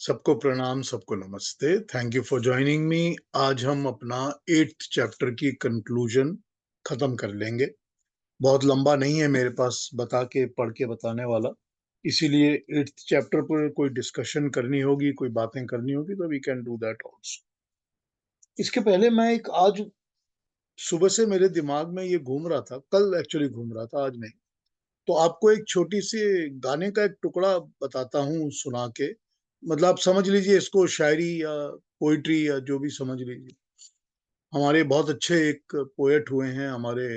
सबको प्रणाम, सबको नमस्ते। Thank you for joining me. आज हम अपना 8th चैप्टर की कंक्लूजन खत्म कर लेंगे। बहुत लंबा नहीं है मेरे पास पढ़ के बताने वाला, इसीलिए 8th चैप्टर पर कोई डिस्कशन करनी होगी, कोई बातें करनी होगी तो we can do that also. इसके पहले मैं एक आज सुबह से मेरे दिमाग में ये घूम रहा था, कल एक्चुअली घूम रहा था, आज नहीं। तो आपको एक छोटी सी गाने का एक टुकड़ा बताता हूँ सुना के। मतलब आप समझ लीजिए इसको, शायरी या पोइट्री या जो भी समझ लीजिए। हमारे बहुत अच्छे एक पोएट हुए हैं, हमारे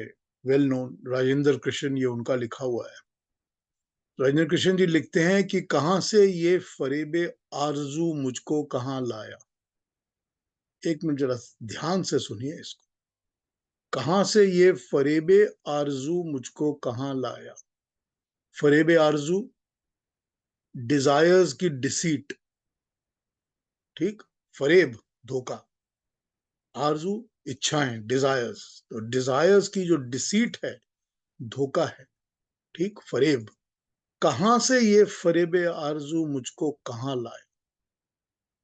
वेल नोन राजेंद्र कृष्ण, ये उनका लिखा हुआ है। राजेंद्र कृष्ण जी लिखते हैं कि कहां से ये फरेबे आरजू मुझको कहां लाया। एक मिनट जरा ध्यान से सुनिए इसको। कहां से ये फरेबे आरजू मुझको कहां लाया। फरेबे आरजू, डिजायर्स की डिसीट, ठीक। फरेब, धोखा। आरजू, इच्छाएं, डिजायर्स। तो डिजायर्स की जो डिसीट है, धोखा है, ठीक। फरेब। कहां से ये फरेबे आरजू मुझको कहां लाए।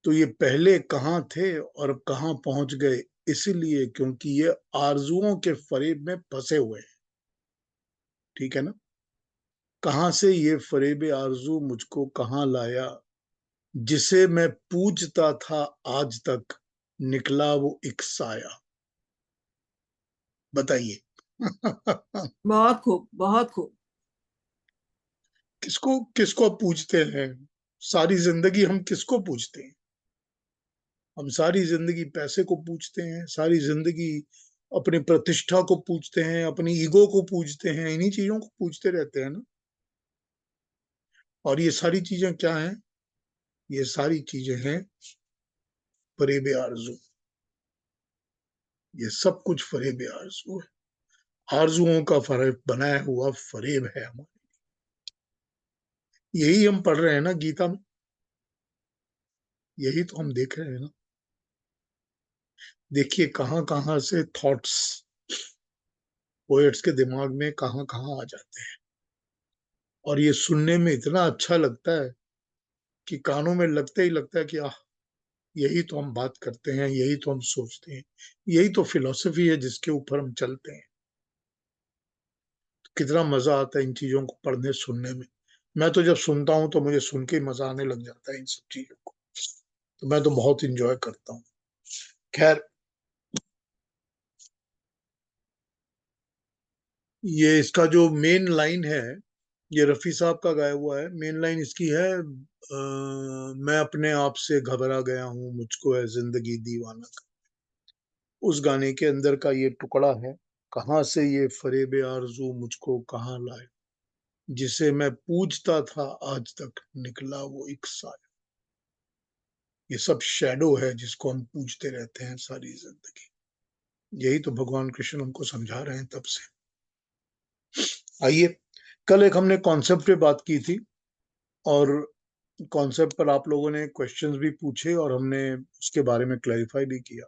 तो ये पहले कहां थे और अब कहां पहुंच गए, इसीलिए क्योंकि ये आरजुओं के फरेब में फंसे हुए हैं, ठीक है ना। कहां से ये फरेबे आरजू मुझको कहां लाया, जिसे मैं पूजता था आज तक निकला वो एक साया। बताइए। बहुत खूब, बहुत खूब। किसको किसको आप पूछते हैं। सारी जिंदगी हम किसको पूछते हैं। हम सारी जिंदगी पैसे को पूछते हैं, सारी जिंदगी अपनी प्रतिष्ठा को पूछते हैं, अपनी ईगो को पूछते हैं, इन्हीं चीजों को पूछते रहते हैं ना। और ये सारी चीजें क्या हैं। ये सारी चीजें हैं फरेब आरजू। ये सब कुछ फरेब आरजू है। आरजुओं का फरेब बनाया हुआ फरेब है हमारा। यही हम पढ़ रहे हैं ना गीता में। यही तो हम देख रहे हैं ना। देखिए कहां कहां से थॉट्स पोएट्स के दिमाग में कहां कहां आ जाते हैं। और ये सुनने में इतना अच्छा लगता है कि कानों में लगते ही लगता है कि आह, यही तो हम बात करते हैं, यही तो हम सोचते हैं, यही तो फिलॉसफी है जिसके ऊपर हम चलते हैं। तो कितना मजा आता है इन चीजों को पढ़ने सुनने में। मैं तो जब सुनता हूं तो मुझे सुन के ही मजा आने लग जाता है इन सब चीजों को। तो मैं तो बहुत इंजॉय करता हूँ। खैर, ये इसका जो मेन लाइन है, ये रफी साहब का गाया हुआ है। मेन लाइन इसकी है, मैं अपने आप से घबरा गया हूँ, मुझको है जिंदगी दीवाना। उस गाने के अंदर का ये टुकड़ा है। कहां से ये फरेब आरजू मुझको कहां लाए, जिसे मैं पूछता था आज तक निकला वो एक साया। ये सब शैडो है जिसको हम पूछते रहते हैं सारी जिंदगी। यही तो भगवान कृष्ण हमको समझा रहे हैं तब से। आइए, कल एक हमने कॉन्सेप्ट पे बात की थी, और कॉन्सेप्ट पर आप लोगों ने क्वेश्चंस भी पूछे और हमने उसके बारे में क्लैरिफाई भी किया।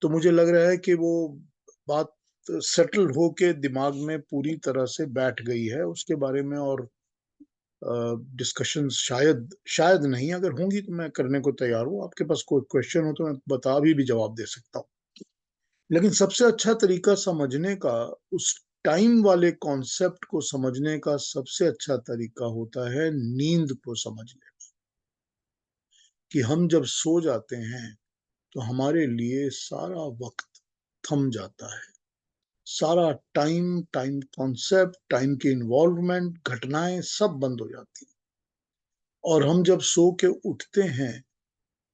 तो मुझे लग रहा है कि वो बात सेटल होके दिमाग में पूरी तरह से बैठ गई है उसके बारे में। और डिस्कशन शायद शायद नहीं, अगर होंगी तो मैं करने को तैयार हूँ। आपके पास कोई क्वेश्चन हो तो मैं बता भी जवाब दे सकता हूँ। लेकिन सबसे अच्छा तरीका समझने का, उस टाइम वाले कॉन्सेप्ट को समझने का सबसे अच्छा तरीका होता है नींद को समझने। कि हम जब सो जाते हैं तो हमारे लिए सारा वक्त थम जाता है। सारा टाइम, टाइम कॉन्सेप्ट, टाइम की इन्वॉल्वमेंट, घटनाएं सब बंद हो जाती हैं। और हम जब सो के उठते हैं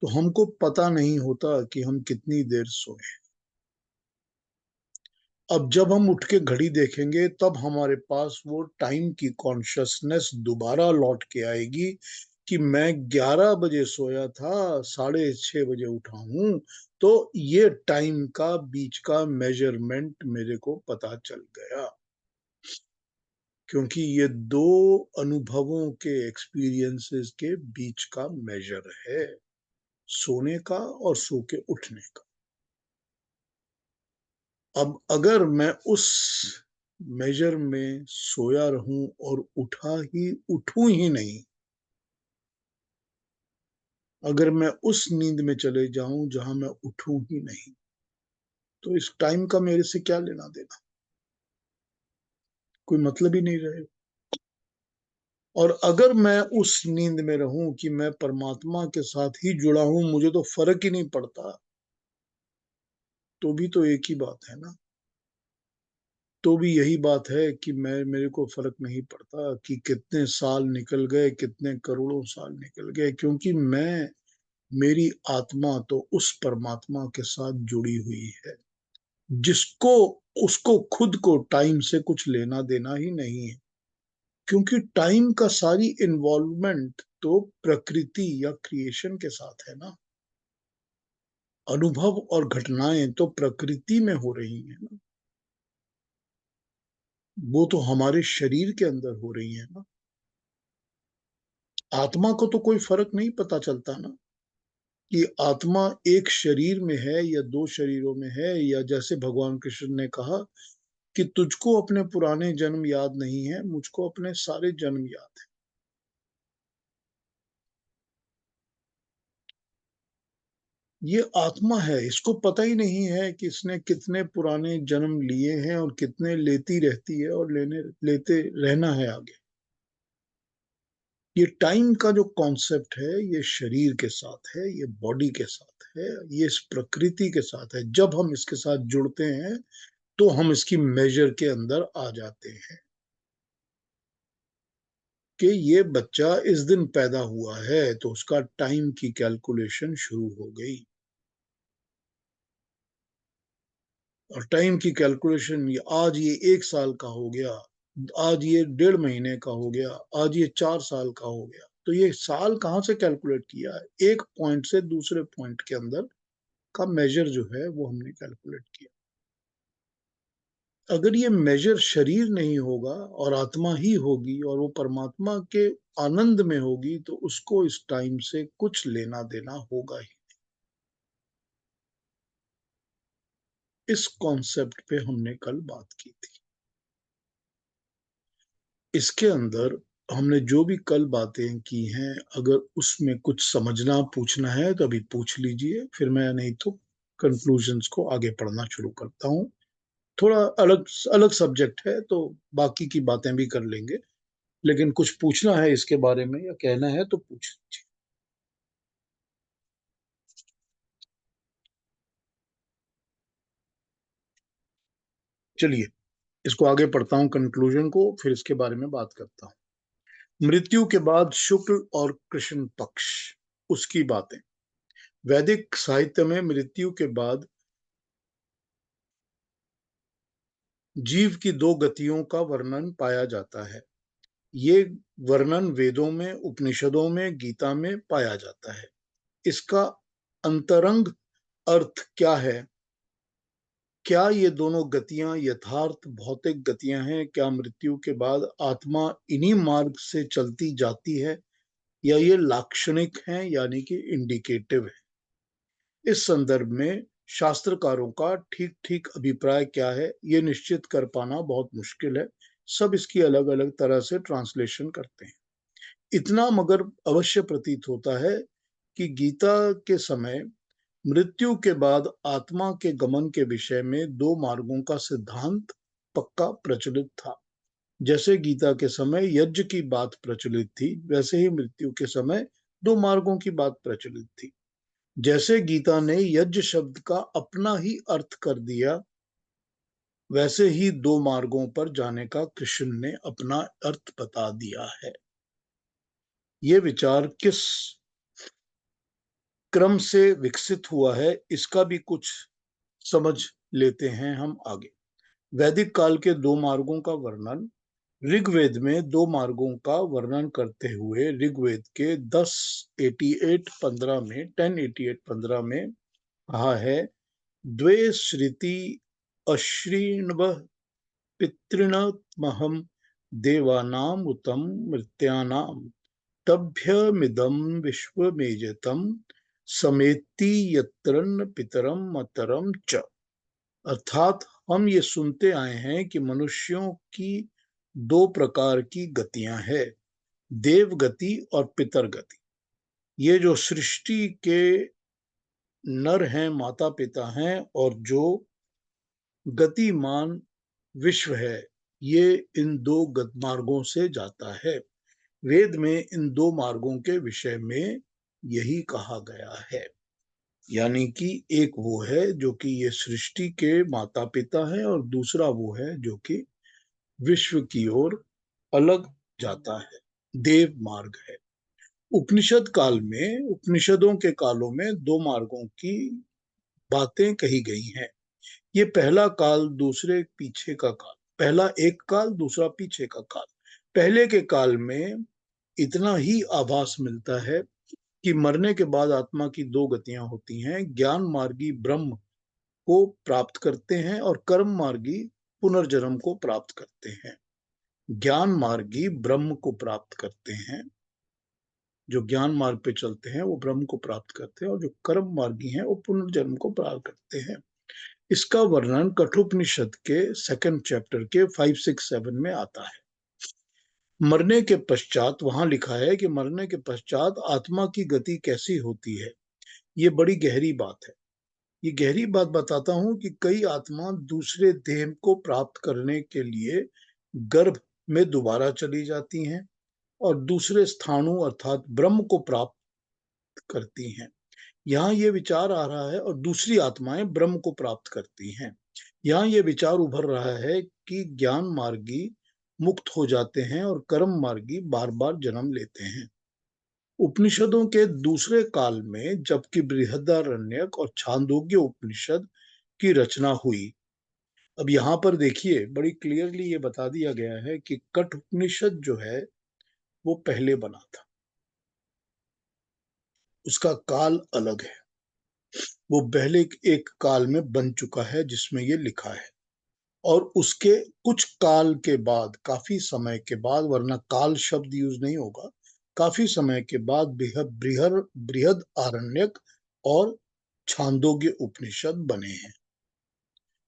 तो हमको पता नहीं होता कि हम कितनी देर सोए। अब जब हम उठ के घड़ी देखेंगे तब हमारे पास वो टाइम की कॉन्शियसनेस दोबारा लौट के आएगी कि मैं 11 बजे सोया था, 6:30 बजे उठा हूं। तो ये टाइम का बीच का मेजरमेंट मेरे को पता चल गया, क्योंकि ये दो अनुभवों के, एक्सपीरियंसेस के बीच का मेजर है, सोने का और सो के उठने का। अब अगर मैं उस मेजर में सोया रहूं और उठूं ही नहीं, अगर मैं उस नींद में चले जाऊं जहां मैं उठूं ही नहीं, तो इस टाइम का मेरे से क्या लेना देना, कोई मतलब ही नहीं रहे। और अगर मैं उस नींद में रहूं कि मैं परमात्मा के साथ ही जुड़ा हूं, मुझे तो फर्क ही नहीं पड़ता, तो भी तो एक ही बात है ना। तो भी यही बात है कि मेरे को फर्क नहीं पड़ता कि कितने साल निकल गए, कितने करोड़ों साल निकल गए, क्योंकि मेरी आत्मा तो उस परमात्मा के साथ जुड़ी हुई है, जिसको उसको खुद को टाइम से कुछ लेना देना ही नहीं है। क्योंकि टाइम का सारी इन्वॉल्वमेंट तो प्रकृति या क्रिएशन के साथ है ना। अनुभव और घटनाएं तो प्रकृति में हो रही है ना, वो तो हमारे शरीर के अंदर हो रही है ना। आत्मा को तो कोई फर्क नहीं पता चलता ना, कि आत्मा एक शरीर में है या दो शरीरों में है, या जैसे भगवान कृष्ण ने कहा कि तुझको अपने पुराने जन्म याद नहीं है, मुझको अपने सारे जन्म याद है। ये आत्मा है, इसको पता ही नहीं है कि इसने कितने पुराने जन्म लिए हैं और कितने लेती रहती है और लेते रहना है आगे। ये टाइम का जो कॉन्सेप्ट है, ये शरीर के साथ है, ये बॉडी के साथ है, ये इस प्रकृति के साथ है। जब हम इसके साथ जुड़ते हैं तो हम इसकी मेजर के अंदर आ जाते हैं कि ये बच्चा इस दिन पैदा हुआ है, तो उसका टाइम की कैलकुलेशन शुरू हो गई। और टाइम की कैलकुलेशन, आज ये 1 साल का हो गया, आज ये 1.5 महीने का हो गया, आज ये 4 साल का हो गया, तो ये साल कहाँ से कैलकुलेट किया है? एक पॉइंट से दूसरे पॉइंट के अंदर का मेजर जो है वो हमने कैलकुलेट किया। अगर ये मेजर शरीर नहीं होगा और आत्मा ही होगी और वो परमात्मा के आनंद में होगी, तो उसको इस टाइम से कुछ लेना देना होगा ही। इस कॉन्सेप्ट पे हमने कल बात की थी। इसके अंदर हमने जो भी कल बातें की हैं, अगर उसमें कुछ समझना पूछना है तो अभी पूछ लीजिए, फिर मैं नहीं तो कंक्लूजन्स को आगे पढ़ना शुरू करता हूँ। थोड़ा अलग अलग सब्जेक्ट है, तो बाकी की बातें भी कर लेंगे, लेकिन कुछ पूछना है इसके बारे में या कहना है तो पूछ लीजिए। चलिए, इसको आगे पढ़ता हूँ, कंक्लूजन को, फिर इसके बारे में बात करता हूँ। मृत्यु के बाद शुक्ल और कृष्ण पक्ष, उसकी बातें। वैदिक साहित्य में मृत्यु के बाद जीव की दो गतियों का वर्णन पाया जाता है। ये वर्णन वेदों में, उपनिषदों में, गीता में पाया जाता है। इसका अंतरंग अर्थ क्या है? क्या ये दोनों गतियां यथार्थ भौतिक गतियां हैं? क्या मृत्यु के बाद आत्मा इन्हीं मार्ग से चलती जाती है, या ये लाक्षणिक हैं, यानी कि इंडिकेटिव है? इस संदर्भ में शास्त्रकारों का ठीक ठीक अभिप्राय क्या है, ये निश्चित कर पाना बहुत मुश्किल है। सब इसकी अलग अलग तरह से ट्रांसलेशन करते हैं। इतना मगर अवश्य प्रतीत होता है कि गीता के समय मृत्यु के बाद आत्मा के गमन के विषय में दो मार्गों का सिद्धांत पक्का प्रचलित था। जैसे गीता के समय यज्ञ की बात प्रचलित थी, वैसे ही मृत्यु के समय दो मार्गों की बात प्रचलित थी। जैसे गीता ने यज्ञ शब्द का अपना ही अर्थ कर दिया, वैसे ही दो मार्गों पर जाने का कृष्ण ने अपना अर्थ बता दिया है। ये विचार किस क्रम से विकसित हुआ है, इसका भी कुछ समझ लेते हैं हम आगे। वैदिक काल के दो मार्गों का वर्णन, ऋग्वेद में दो मार्गों का वर्णन करते हुए ऋग्वेद के 10:88-15 में 10:88-15 में कहा है, द्वे श्रुति अश्रीण्व पितॄणामहं देवानाम उतम मृत्यानाम तभ्यमिदं विश्वमेजतं समेति यत्रन्न पितरम मतरम च। अर्थात हम ये सुनते आए हैं कि मनुष्यों की दो प्रकार की गतियां हैं, देव गति और पितर गति। ये जो सृष्टि के नर हैं, माता पिता हैं, और जो गतिमान विश्व है, ये इन दो मार्गों से जाता है। वेद में इन दो मार्गों के विषय में यही कहा गया है। यानी कि एक वो है जो कि ये सृष्टि के माता पिता है, और दूसरा वो है जो कि विश्व की ओर अलग जाता है, देव मार्ग है। उपनिषद काल में, उपनिषदों के कालों में दो मार्गों की बातें कही गई हैं। ये पहला काल, दूसरे पीछे का काल। पहला एक काल, दूसरा पीछे का काल। पहले के काल में इतना ही आभास मिलता है कि मरने के बाद आत्मा की दो गतियां होती हैं। ज्ञान मार्गी ब्रह्म को प्राप्त करते हैं और कर्म मार्गी पुनर्जन्म को प्राप्त करते हैं। ज्ञान मार्गी ब्रह्म को प्राप्त करते हैं, जो ज्ञान मार्ग पे चलते हैं वो ब्रह्म को प्राप्त करते हैं, और जो कर्म मार्गी हैं वो पुनर्जन्म को प्राप्त करते हैं। इसका वर्णन कठोपनिषद के सेकंड चैप्टर के 5, 6, 7 में आता है। मरने के पश्चात, वहां लिखा है कि मरने के पश्चात आत्मा की गति कैसी होती है। ये बड़ी गहरी बात है। ये गहरी बात बताता हूं कि कई आत्मा दूसरे देह को प्राप्त करने के लिए गर्भ में दोबारा चली जाती हैं और दूसरे स्थानों अर्थात ब्रह्म को प्राप्त करती हैं। यहाँ ये विचार आ रहा है, और दूसरी आत्माएं ब्रह्म को प्राप्त करती हैं। यहाँ ये विचार उभर रहा है कि ज्ञान मार्गी मुक्त हो जाते हैं और कर्म मार्गी बार बार जन्म लेते हैं। उपनिषदों के दूसरे काल में, जबकि बृहदारण्यक और छांदोग्य उपनिषद की रचना हुई। अब यहाँ पर देखिए, बड़ी क्लियरली ये बता दिया गया है कि कठ उपनिषद जो है वो पहले बना था, उसका काल अलग है। वो पहले एक काल में बन चुका है जिसमें ये लिखा है, और उसके कुछ काल के बाद, काफी समय के बाद, वरना काल शब्द यूज नहीं होगा, काफी समय के बाद बृहद बृहद आरण्यक और छांदोग्य उपनिषद बने हैं।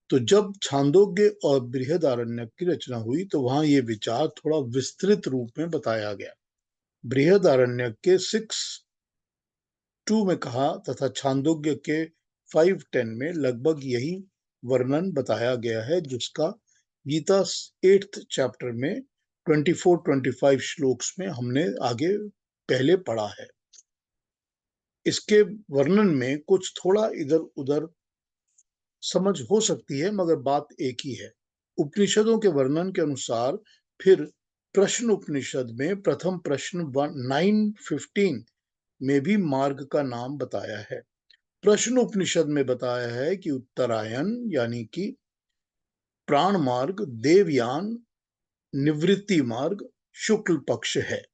तो जब छांदोग्य और बृहद आरण्यक की रचना हुई तो वहां ये विचार थोड़ा विस्तृत रूप में बताया गया। बृहद आरण्यक के 6:2 में कहा, तथा छांदोग्य के 5:10 में लगभग यही वर्णन बताया गया है, जिसका गीता 8th चैप्टर में 24-25 श्लोक्स में हमने आगे पहले पढ़ा है। इसके वर्णन में कुछ थोड़ा इधर उधर समझ हो सकती है, मगर बात एक ही है। उपनिषदों के वर्णन के अनुसार फिर प्रश्न उपनिषद में प्रथम प्रश्न 9:15 में भी मार्ग का नाम बताया है। प्रश्न उपनिषद में बताया है कि उत्तरायण यानी कि प्राण मार्ग, देवयान निवृत्ति मार्ग शुक्ल पक्ष है,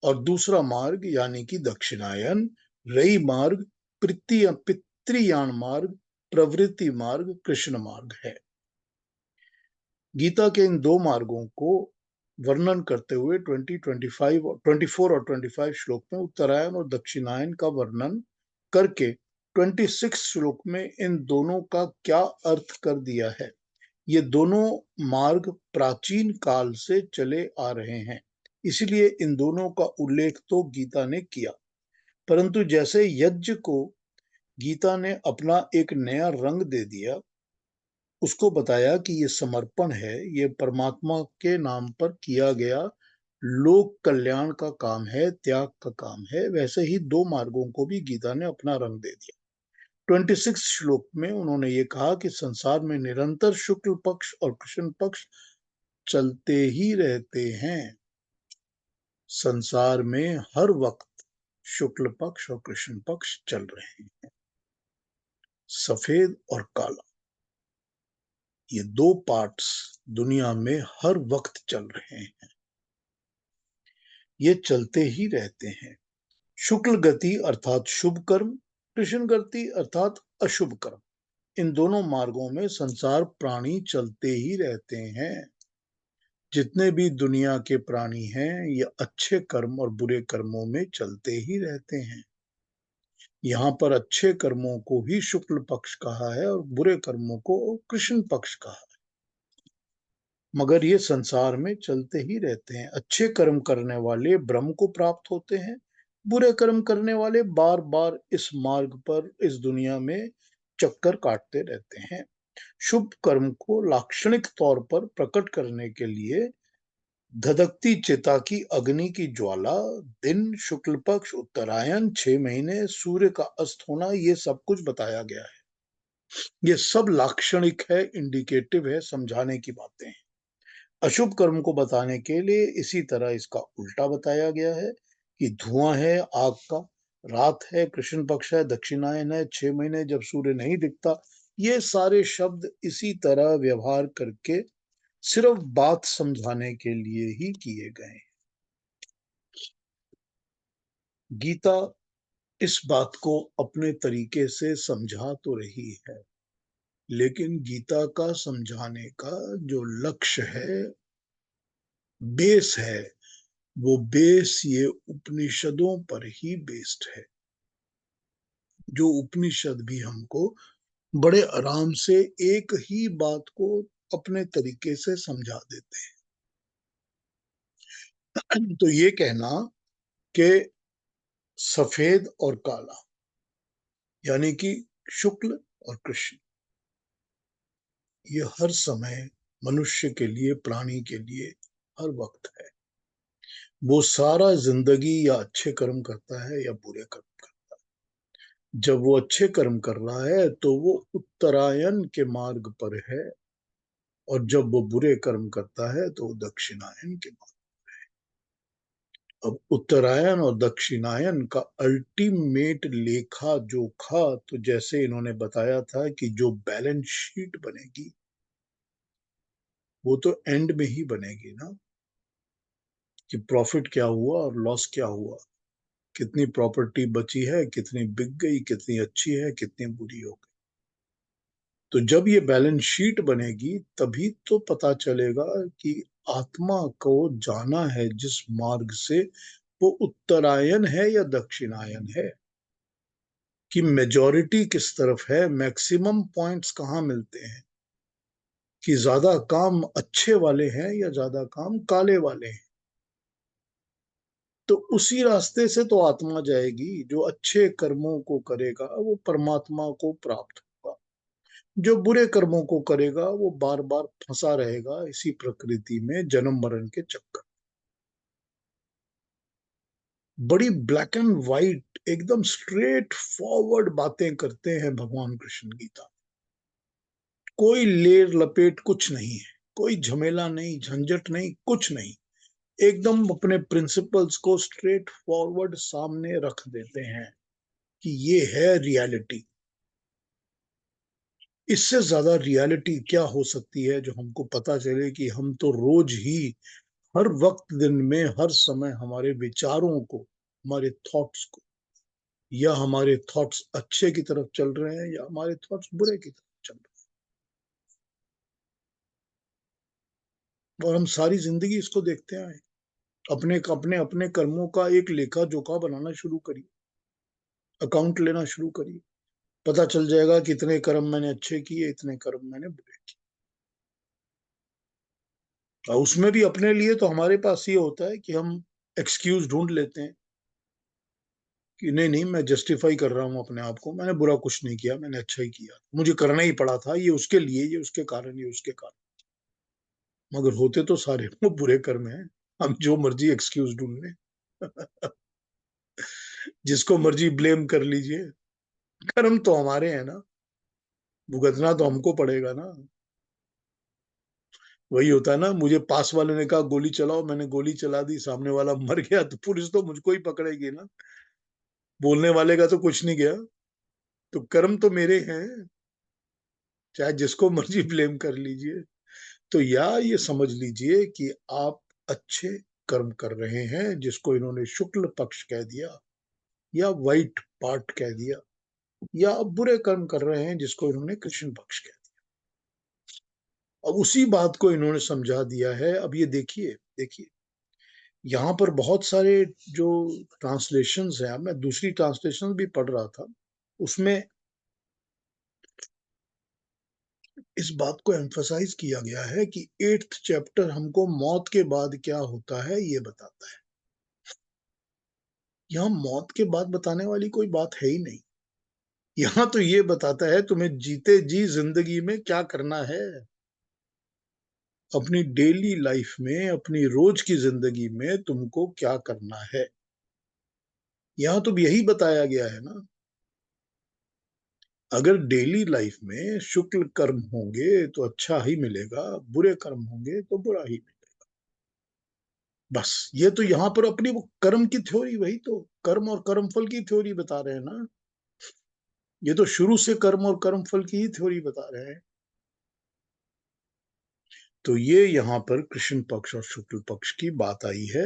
और दूसरा मार्ग यानी कि दक्षिणायन रई मार्ग, पितृयान मार्ग, प्रवृत्ति मार्ग कृष्ण मार्ग है। गीता के इन दो मार्गों को वर्णन करते हुए 24 और 25 श्लोक में उत्तरायण और दक्षिणायन का वर्णन करके 26 श्लोक में इन दोनों का क्या अर्थ कर दिया है। ये दोनों मार्ग प्राचीन काल से चले आ रहे हैं, इसलिए इन दोनों का उल्लेख तो गीता ने किया, परंतु जैसे यज्ञ को गीता ने अपना एक नया रंग दे दिया, उसको बताया कि ये समर्पण है, ये परमात्मा के नाम पर किया गया लोक कल्याण का काम है, त्याग का काम है, वैसे ही दो मार्गों को भी गीता ने अपना रंग दे दिया। 26 श्लोक में उन्होंने ये कहा कि संसार में निरंतर शुक्ल पक्ष और कृष्ण पक्ष चलते ही रहते हैं। संसार में हर वक्त शुक्ल पक्ष और कृष्ण पक्ष चल रहे हैं, सफेद और काला, ये दो पार्ट्स दुनिया में हर वक्त चल रहे हैं, ये चलते ही रहते हैं। शुक्ल गति अर्थात शुभ कर्म, कृष्ण गति अर्थात अशुभ कर्म, इन दोनों मार्गों में संसार प्राणी चलते ही रहते हैं। जितने भी दुनिया के प्राणी हैं, ये अच्छे कर्म और बुरे कर्मों में चलते ही रहते हैं। यहाँ पर अच्छे कर्मों को ही शुक्ल पक्ष कहा है और बुरे कर्मों को कृष्ण पक्ष कहा है, मगर ये संसार में चलते ही रहते हैं। अच्छे कर्म करने वाले ब्रह्म को प्राप्त होते हैं, बुरे कर्म करने वाले बार बार इस मार्ग पर इस दुनिया में चक्कर काटते रहते हैं। शुभ कर्म को लाक्षणिक तौर पर प्रकट करने के लिए धधकती चिता की अग्नि की ज्वाला, दिन, शुक्ल पक्ष, उत्तरायण, 6 महीने, सूर्य का अस्त होना, ये सब कुछ बताया गया है। ये सब लाक्षणिक है, इंडिकेटिव है, समझाने की बातें हैं। अशुभ कर्म को बताने के लिए इसी तरह इसका उल्टा बताया गया है कि धुआं है आग का, रात है, कृष्ण पक्ष है, दक्षिणायन है, 6 महीने जब सूर्य नहीं दिखता। ये सारे शब्द इसी तरह व्यवहार करके सिर्फ बात समझाने के लिए ही किए गए हैं। गीता इस बात को अपने तरीके से समझा तो रही है, लेकिन गीता का समझाने का जो लक्ष्य है, बेस है, वो बेस ये उपनिषदों पर ही बेस्ड है। जो उपनिषद भी हमको बड़े आराम से एक ही बात को अपने तरीके से समझा देते हैं। तो ये कहना कि सफेद और काला, यानी कि शुक्ल और कृष्ण, ये हर समय मनुष्य के लिए, प्राणी के लिए हर वक्त है। वो सारा जिंदगी या अच्छे कर्म करता है या बुरे कर्म करता है। जब वो अच्छे कर्म कर रहा है तो वो उत्तरायण के मार्ग पर है, और जब वो बुरे कर्म करता है तो वो दक्षिणायन के मार्ग। अब उत्तरायण और दक्षिणायन का अल्टीमेट लेखा जोखा, तो जैसे इन्होंने बताया था कि जो बैलेंस शीट बनेगी वो तो एंड में ही बनेगी ना, कि प्रॉफिट क्या हुआ और लॉस क्या हुआ, कितनी प्रॉपर्टी बची है, कितनी बिक गई, कितनी अच्छी है, कितनी बुरी हो गई। तो जब ये बैलेंस शीट बनेगी तभी तो पता चलेगा कि आत्मा को जाना है जिस मार्ग से, वो उत्तरायण है या दक्षिणायन है, कि मेजॉरिटी किस तरफ है, मैक्सिमम पॉइंट्स कहाँ मिलते हैं, कि ज्यादा काम अच्छे वाले हैं या ज्यादा काम काले वाले हैं। तो उसी रास्ते से तो आत्मा जाएगी। जो अच्छे कर्मों को करेगा वो परमात्मा को प्राप्त होगा, जो बुरे कर्मों को करेगा वो बार बार फंसा रहेगा इसी प्रकृति में, जन्म मरण के चक्कर। बड़ी ब्लैक एंड व्हाइट, एकदम स्ट्रेट फॉरवर्ड बातें करते हैं भगवान कृष्ण गीता। कोई लेर लपेट कुछ नहीं है, कोई झमेला नहीं, झंझट नहीं, कुछ नहीं। एकदम अपने प्रिंसिपल्स को स्ट्रेट फॉरवर्ड सामने रख देते हैं कि ये है रियलिटी। इससे ज्यादा रियलिटी क्या हो सकती है जो हमको पता चले कि हम तो रोज ही, हर वक्त, दिन में, हर समय हमारे विचारों को, हमारे थॉट्स को, या हमारे थॉट्स अच्छे की तरफ चल रहे हैं या हमारे थॉट्स बुरे की तरफ चल रहे हैं, और हम सारी जिंदगी इसको देखते आए। अपने अपने अपने कर्मों का एक लेखा जोखा बनाना शुरू करिए, अकाउंट लेना शुरू करिए। पता चल जाएगा कितने कर्म मैंने अच्छे किए, इतने कर्म मैंने बुरे किए। और उसमें भी अपने लिए तो हमारे पास ये होता है कि हम एक्सक्यूज ढूंढ लेते हैं कि नहीं नहीं, मैं जस्टिफाई कर रहा हूं अपने आप को, मैंने बुरा कुछ नहीं किया, मैंने अच्छा ही किया, मुझे करना ही पड़ा था, ये उसके लिए, ये उसके कारण, ये उसके कारण। मगर होते तो सारे वो बुरे कर्म हैं। हम जो मर्जी एक्सक्यूज ढूंढ लें, जिसको मर्जी ब्लेम कर लीजिए, कर्म तो हमारे हैं ना, भुगतना तो हमको पड़ेगा ना। वही होता है ना, मुझे पास वाले ने कहा गोली चलाओ, मैंने गोली चला दी, सामने वाला मर गया, तो पुलिस तो मुझको ही पकड़ेगी ना, बोलने वाले का तो कुछ नहीं गया। तो कर्म तो मेरे हैं, चाहे जिसको मर्जी ब्लेम कर लीजिए। तो या ये समझ लीजिए कि आप अच्छे कर्म कर रहे हैं, जिसको इन्होंने शुक्ल पक्ष कह दिया या व्हाइट पार्ट कह दिया, या आप बुरे कर्म कर रहे हैं जिसको इन्होंने कृष्ण पक्ष कह दिया। अब उसी बात को इन्होंने समझा दिया है। अब ये देखिए, देखिए यहाँ पर बहुत सारे जो ट्रांसलेशंस हैं, मैं दूसरी ट्रांसलेशन भी पढ़ रहा था, उसमें इस बात को एम्फसाइज किया गया है कि 8th चैप्टर हमको मौत के बाद क्या होता है ये बताता है। यहाँ मौत के बाद बताने वाली कोई बात है ही नहीं। यहाँ तो ये बताता है तुम्हें जीते जी जिंदगी में क्या करना है, अपनी डेली लाइफ में, अपनी रोज की जिंदगी में तुमको क्या करना है। यहाँ तो यही बताया गया है ना। अगर डेली लाइफ में शुक्ल कर्म होंगे तो अच्छा ही मिलेगा, बुरे कर्म होंगे तो बुरा ही मिलेगा। बस ये तो यहाँ पर अपनी वो कर्म की थ्योरी, वही तो कर्म और कर्मफल की थ्योरी बता रहे हैं ना। ये तो शुरू से कर्म और कर्मफल की ही थ्योरी बता रहे हैं। तो ये यहाँ पर कृष्ण पक्ष और शुक्ल पक्ष की बात आई है,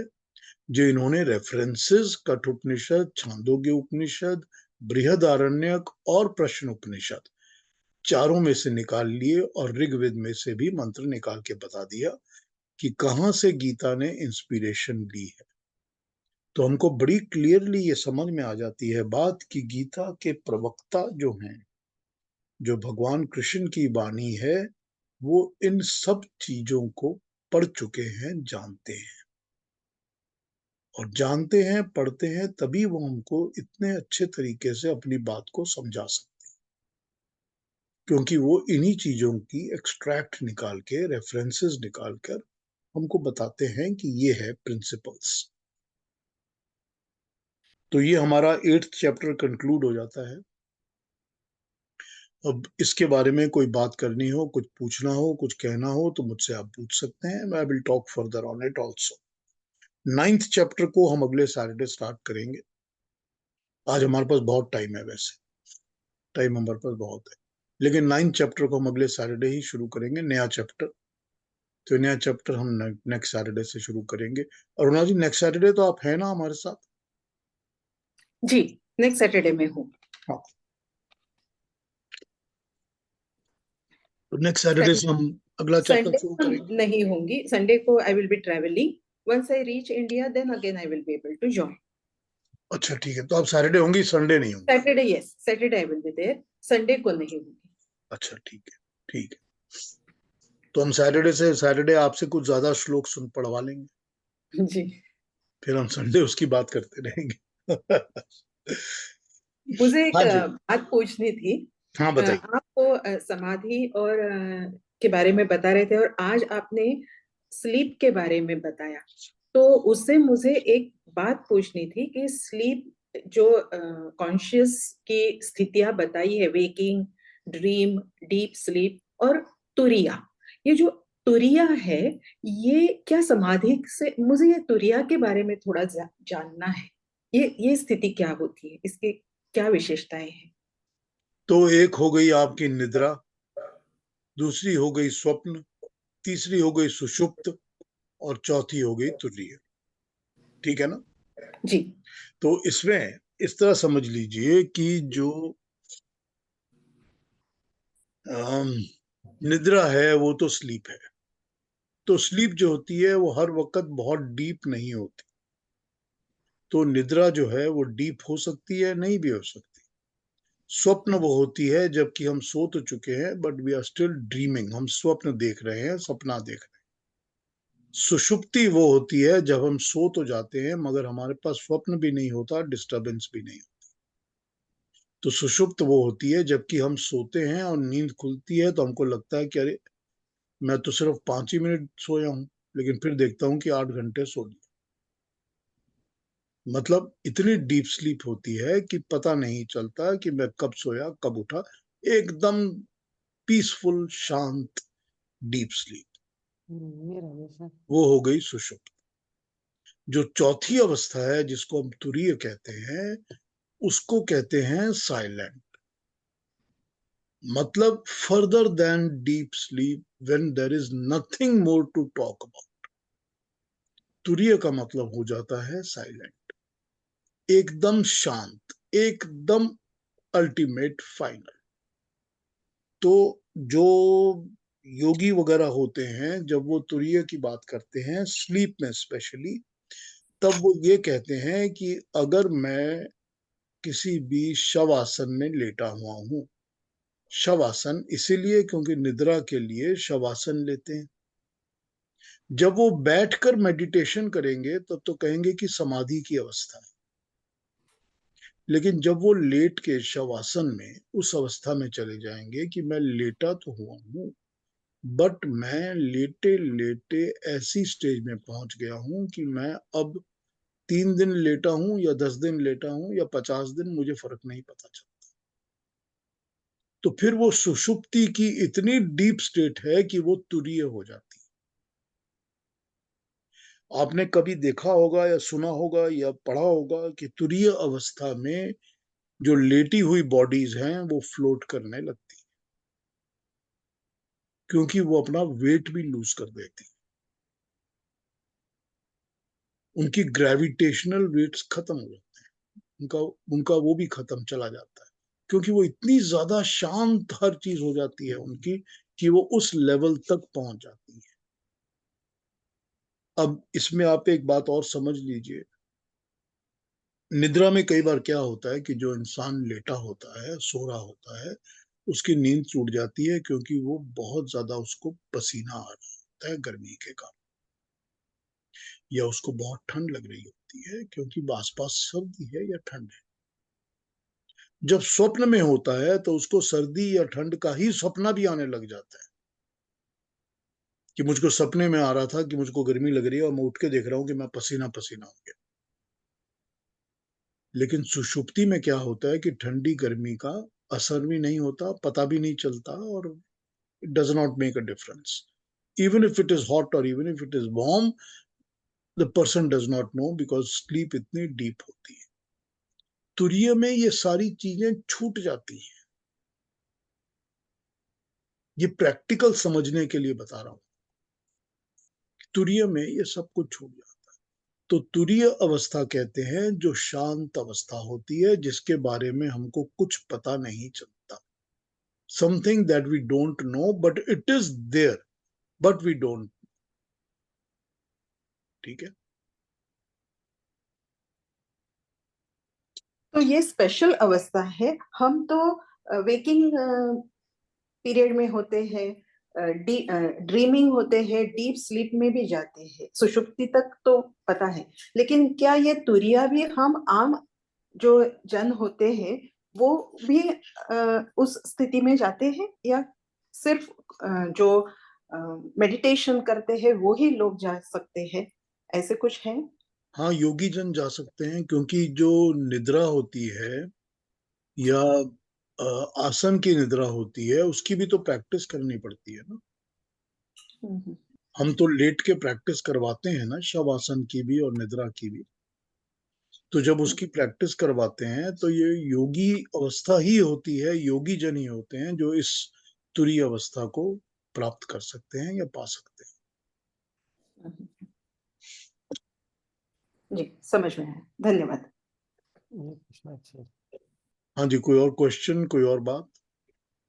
जो इन्होंने रेफरेंसेस कठोपनिषद, छांदोग्य उपनिषद, बृहदारण्यक और प्रश्न उपनिषद चारों में से निकाल लिए, और ऋग्वेद में से भी मंत्र निकाल के बता दिया कि कहां से गीता ने इंस्पिरेशन ली है। तो हमको बड़ी क्लियरली ये समझ में आ जाती है बात कि गीता के प्रवक्ता जो हैं, जो भगवान कृष्ण की वाणी है, वो इन सब चीजों को पढ़ चुके हैं, जानते हैं। और जानते हैं, पढ़ते हैं, तभी वो हमको इतने अच्छे तरीके से अपनी बात को समझा सकते हैं, क्योंकि वो इन्हीं चीजों की एक्सट्रैक्ट निकाल के, रेफरेंसेस निकाल कर हमको बताते हैं कि ये है प्रिंसिपल्स। तो ये हमारा 8th चैप्टर कंक्लूड हो जाता है। अब इसके बारे में कोई बात करनी हो, कुछ पूछना हो, कुछ कहना हो तो मुझसे आप पूछ सकते हैं। I will talk further on it also. 9th chapter को हम अगले सैटरडे स्टार्ट करेंगे। आज हमारे पास बहुत टाइम है, वैसे टाइम हमारे पास बहुत है, लेकिन 9th चैप्टर को हम अगले सैटरडे ही शुरू करेंगे, नया चैप्टर। तो नया चैप्टर हम नेक्स्ट सैटरडे से शुरू करेंगे। अरुणा जी, नेक्स्ट सैटरडे तो आप है ना हमारे साथ? जी, नेक्स्ट सैटरडे में हूँ। हाँ, तो नेक्स्ट सैटरडे से हम अगला चैप्टर संडे शुरू को करेंगे। नहीं होंगी, संडे को I will be travelling. Once I reach India then again I will be able to join. अच्छा ठीक है, तो आप सैटरडे होंगी, संडे नहीं होंगी? Saturday, yes, Saturday I will be there, Sunday को नहीं होंगी। अच्छा ठीक है, ठीक है। तो हम सैटरडे से, सैटरडे आपसे कुछ ज्यादा श्लोक सुन पढ़वा लेंगे, जी। फिर हम संडे उसकी बात करते रहेंगे। मुझे एक हाँ जी। बात पूछनी थी। हाँ बताइए। आप तो समाधि और के बारे में बता रहे थे, और आज आपने स्लीप के बारे में बताया। तो उससे मुझे एक बात पूछनी थी कि स्लीप, जो कॉन्शियस की स्थितियां बताई है, वेकिंग, ड्रीम, डीप स्लीप और तुरिया, ये जो तुरिया है, ये क्या समाधि से, मुझे ये तुरिया के बारे में थोड़ा जानना है। ये स्थिति क्या होती है, इसकी क्या विशेषताएं हैं? तो एक हो गई आपकी निद्रा, दूसरी हो गई स्वप्न, तीसरी हो गई सुषुप्त, और चौथी हो गई तुरीय। ठीक है ना? जी। तो इसमें इस तरह समझ लीजिए कि जो अम, निद्रा है वो तो स्लीप है। तो स्लीप जो होती है वो हर वक्त बहुत डीप नहीं होती। तो निद्रा जो है वो डीप हो सकती है, नहीं भी हो सकती। स्वप्न वो होती है जबकि हम सो तो चुके हैं, but we are still dreaming, हम स्वप्न देख रहे हैं, सपना देख रहे हैं। सुषुप्ति वो होती है जब हम सो तो जाते हैं मगर हमारे पास स्वप्न भी नहीं होता, डिस्टरबेंस भी नहीं होता। तो सुषुप्त वो होती है जबकि हम सोते हैं और नींद खुलती है तो हमको लगता है कि अरे, मैं तो सिर्फ 5 ही मिनट सोया हूं, लेकिन फिर देखता हूं कि 8 घंटे सो लिया। मतलब इतनी डीप स्लीप होती है कि पता नहीं चलता कि मैं कब सोया कब उठा। एकदम पीसफुल, शांत, डीप स्लीप, वो हो गई सुषुप्त। जो चौथी अवस्था है जिसको हम तुरीय कहते हैं, उसको कहते हैं साइलेंट। मतलब further than deep sleep, when there is nothing more to talk about. तुरीय का मतलब हो जाता है साइलेंट, एकदम शांत, एकदम अल्टीमेट, फाइनल। तो जो योगी वगैरह होते हैं, जब वो तुरीय की बात करते हैं स्लीप में स्पेशली, तब वो ये कहते हैं कि अगर मैं किसी भी शव आसन में लेटा हुआ हूं, शवासन इसीलिए क्योंकि निद्रा के लिए शवासन लेते हैं। जब वो बैठकर मेडिटेशन करेंगे तब तो कहेंगे कि समाधि की अवस्था है। लेकिन जब वो लेट के शवासन में उस अवस्था में चले जाएंगे कि मैं लेटा तो हुआ हूं, बट मैं लेटे लेटे ऐसी स्टेज में पहुंच गया हूं कि मैं अब 3 दिन लेटा हूं या 10 दिन लेटा हूं या 50 दिन, मुझे फर्क नहीं पता चलता। तो फिर वो सुषुप्ति की इतनी डीप स्टेट है कि वो तुरीय हो जाती है। आपने कभी देखा होगा या सुना होगा या पढ़ा होगा कि तुरीय अवस्था में जो लेटी हुई बॉडीज हैं वो फ्लोट करने लगती, क्योंकि वो अपना वेट भी लूज कर देती, उनकी ग्रेविटेशनल वेट्स खत्म हो जाते हैं, उनका उनका वो भी खत्म चला जाता है, क्योंकि वो इतनी ज्यादा शांत हर चीज हो जाती है उनकी कि वो उस लेवल तक पहुंच जाती है। अब इसमें आप एक बात और समझ लीजिए, निद्रा में कई बार क्या होता है कि जो इंसान लेटा होता है, सो रहा होता है, उसकी नींद टूट जाती है क्योंकि वो बहुत ज्यादा उसको पसीना आ रहा होता है गर्मी के कारण, या उसको बहुत ठंड लग रही होती है क्योंकि आसपास सर्दी है या ठंड है। जब स्वप्न में होता है तो उसको सर्दी या ठंड का ही सपना भी आने लग जाता है, कि मुझको सपने में आ रहा था कि मुझको गर्मी लग रही है और मैं उठ के देख रहा हूं कि मैं पसीना पसीना हो गया। लेकिन सुषुप्ति में क्या होता है कि ठंडी गर्मी का असर भी नहीं होता, पता भी नहीं चलता, और it does not make a difference. Even if it is hot और even if it is warm, the person does not know, because sleep इतनी डीप होती है। तुरीय में ये सारी चीजें छूट जाती हैं। ये प्रैक्टिकल समझने के लिए बता रहा हूं, तुरीय में ये सब कुछ छूट जाता है। तो तुरीय अवस्था कहते हैं जो शांत अवस्था होती है, जिसके बारे में हमको कुछ पता नहीं चलता। Something that we don't know but it is there, but we don't. ठीक है। तो ये स्पेशल अवस्था है। हम तो वेकिंग पीरियड में होते हैं, ड्रीमिंग होते हैं, डीप स्लीप में भी जाते हैं, सुषुप्ति तक तो पता है। लेकिन क्या ये तुरिया भी हम आम जो जन होते हैं वो भी उस स्थिति में जाते हैं, या सिर्फ जो मेडिटेशन करते हैं वो ही लोग जा सकते हैं, ऐसे कुछ है? हाँ, योगी जन जा सकते हैं, क्योंकि जो निद्रा होती है या आसन की निद्रा होती है, उसकी भी तो प्रैक्टिस करनी पड़ती है ना। हम्म। हम तो लेट के प्रैक्टिस करवाते हैं ना, शवासन की भी और निद्रा की भी। तो जब उसकी प्रैक्टिस करवाते हैं तो ये योगी अवस्था ही होती है, योगी जन ही होते हैं जो इस तुरी अवस्था को प्राप्त कर सकते हैं या पा सकते हैं। जी, समझ में आया, धन्यवाद। ये पूछना चाहिए। हाँ जी, कोई और क्वेश्चन, कोई और बात,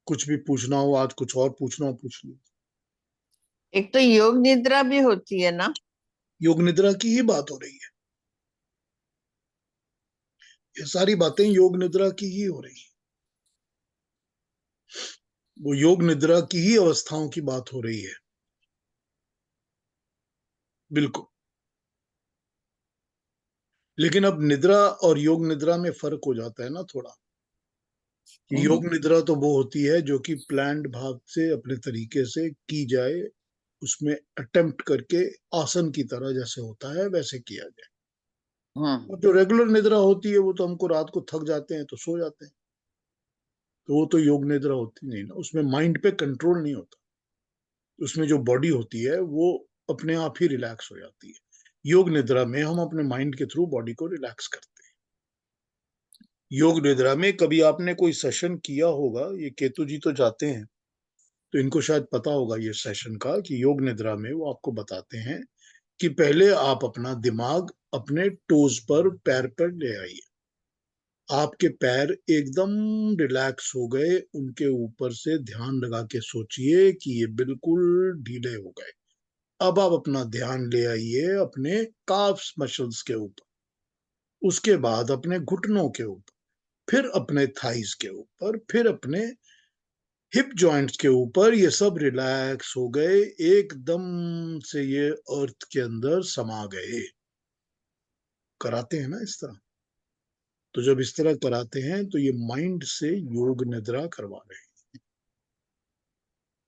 कुछ भी पूछना हो, आज कुछ और पूछना हो पूछ लीजिए। एक तो योग निद्रा भी होती है ना? योग निद्रा की ही बात हो रही है, ये सारी बातें योग निद्रा की ही हो रही है। वो योग निद्रा की ही अवस्थाओं की बात हो रही है, बिल्कुल। लेकिन अब निद्रा और योग निद्रा में फर्क हो जाता है ना थोड़ा। योग निद्रा तो वो होती है जो कि प्लान्ड भाव से अपने तरीके से की जाए, उसमें अटेम्प्ट करके आसन की तरह जैसे होता है वैसे किया जाए। और जो रेगुलर निद्रा होती है वो तो हमको रात को थक जाते हैं तो सो जाते हैं, तो वो तो योग निद्रा होती नहीं ना, उसमें माइंड पे कंट्रोल नहीं होता, उसमें जो बॉडी होती है वो अपने आप ही रिलैक्स हो जाती है। योग निद्रा में हम अपने माइंड के थ्रू बॉडी को रिलैक्स करते हैं। योग निद्रा में कभी आपने कोई सेशन किया होगा, ये केतु जी तो जाते हैं तो इनको शायद पता होगा ये सेशन का, कि योग निद्रा में वो आपको बताते हैं कि पहले आप अपना दिमाग अपने टोज पर, पैर पर ले आइए। आपके पैर एकदम रिलैक्स हो गए, उनके ऊपर से ध्यान लगा के सोचिए कि ये बिल्कुल ढीले हो गए। अब आप अपना ध्यान ले आइए अपने काफ्स मसल्स के ऊपर, उसके बाद अपने घुटनों के ऊपर, फिर अपने थाइस के ऊपर, फिर अपने हिप जॉइंट्स के ऊपर। ये सब रिलैक्स हो गए, एकदम से ये अर्थ के अंदर समा गए। कराते हैं ना इस तरह। तो जब इस तरह कराते हैं तो ये माइंड से योग निद्रा करवा रहे हैं।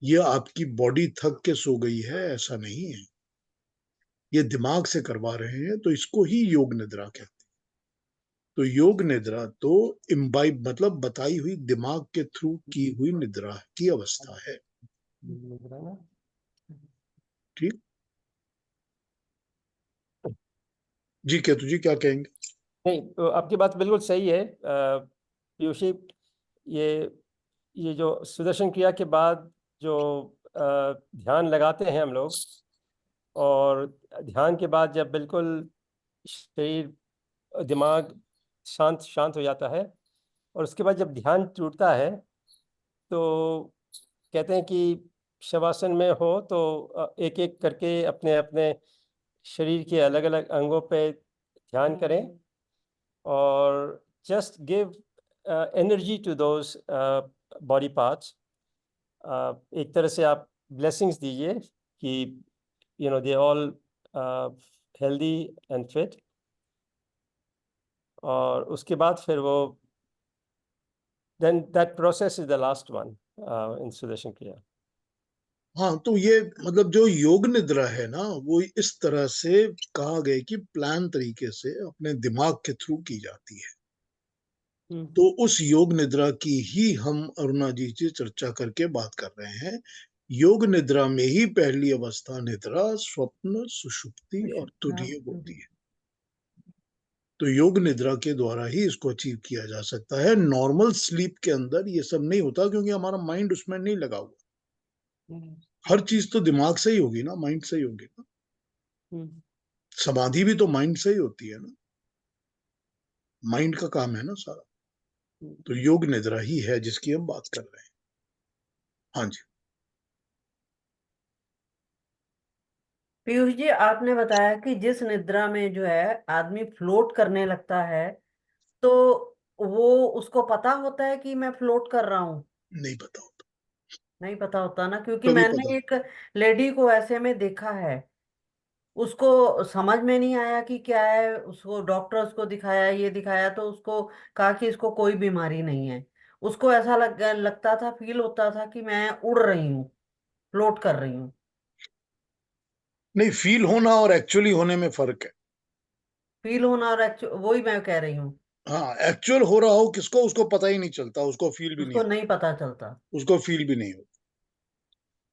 ये आपकी बॉडी थक के सो गई है ऐसा नहीं है, ये दिमाग से करवा रहे हैं, तो इसको ही योग निद्रा कहते हैं। तो योग निद्रा तो इम्बाइब मतलब बताई हुई दिमाग के थ्रू की हुई निद्रा की अवस्था है। निद्रा ना। ठीक। जी केतु जी क्या कहेंगे? नहीं, तो आपकी बात बिल्कुल सही है पीयूषी। ये ये जो सुदर्शन क्रिया के बाद जो ध्यान लगाते हैं हम लोग, और ध्यान के बाद जब बिल्कुल शरीर दिमाग शांत शांत हो जाता है, और उसके बाद जब ध्यान टूटता है तो कहते हैं कि शवासन में हो तो एक एक करके अपने अपने शरीर के अलग अलग अंगों पे ध्यान करें, और just give energy to those body parts. एक तरह से आप blessings दीजिए कि they all healthy and fit, और उसके बाद फिर वो then that process is the last one in Sudarshan Kriya. हाँ, तो ये मतलब जो योग निद्रा है ना, वो इस तरह से कहा गया कि प्लान तरीके से अपने दिमाग के थ्रू की जाती है। तो उस योग निद्रा की ही हम अरुणा जी से चर्चा करके बात कर रहे हैं। योग निद्रा में ही पहली अवस्था निद्रा, स्वप्न, सुषुप्ति और तुरीय होती है। तो योग निद्रा के द्वारा ही इसको अचीव किया जा सकता है। नॉर्मल स्लीप के अंदर ये सब नहीं होता, क्योंकि हमारा माइंड उसमें नहीं लगा हुआ। हर चीज तो दिमाग से ही होगी ना, माइंड से ही होगी ना। समाधि भी तो माइंड से ही होती है ना, माइंड का काम है ना सारा। तो योग निद्रा ही है जिसकी हम बात कर रहे हैं। हाँ जी। पीयूष जी, आपने बताया कि जिस निद्रा में जो है आदमी फ्लोट करने लगता है, तो वो उसको पता होता है कि मैं फ्लोट कर रहा हूँ? नहीं पता होता। नहीं पता होता ना, क्योंकि कभी पता। मैंने एक लेडी को ऐसे में देखा है। उसको समझ में नहीं आया कि क्या है, उसको डॉक्टर उसको दिखाया, ये दिखाया, तो उसको कहा कि इसको कोई बीमारी नहीं है। उसको ऐसा लगता था, फील होता था कि मैं उड़ रही हूँ, फ्लोट कर रही हूँ। नहीं, फील होना और एक्चुअली होने में फर्क है। फील होना और वही मैं कह रही हूँ। हाँ, एक्चुअल हो रहा हो किसको, उसको पता ही नहीं चलता, उसको फील भी नहीं उसको होता। नहीं पता चलता। उसको फील भी नहीं होता।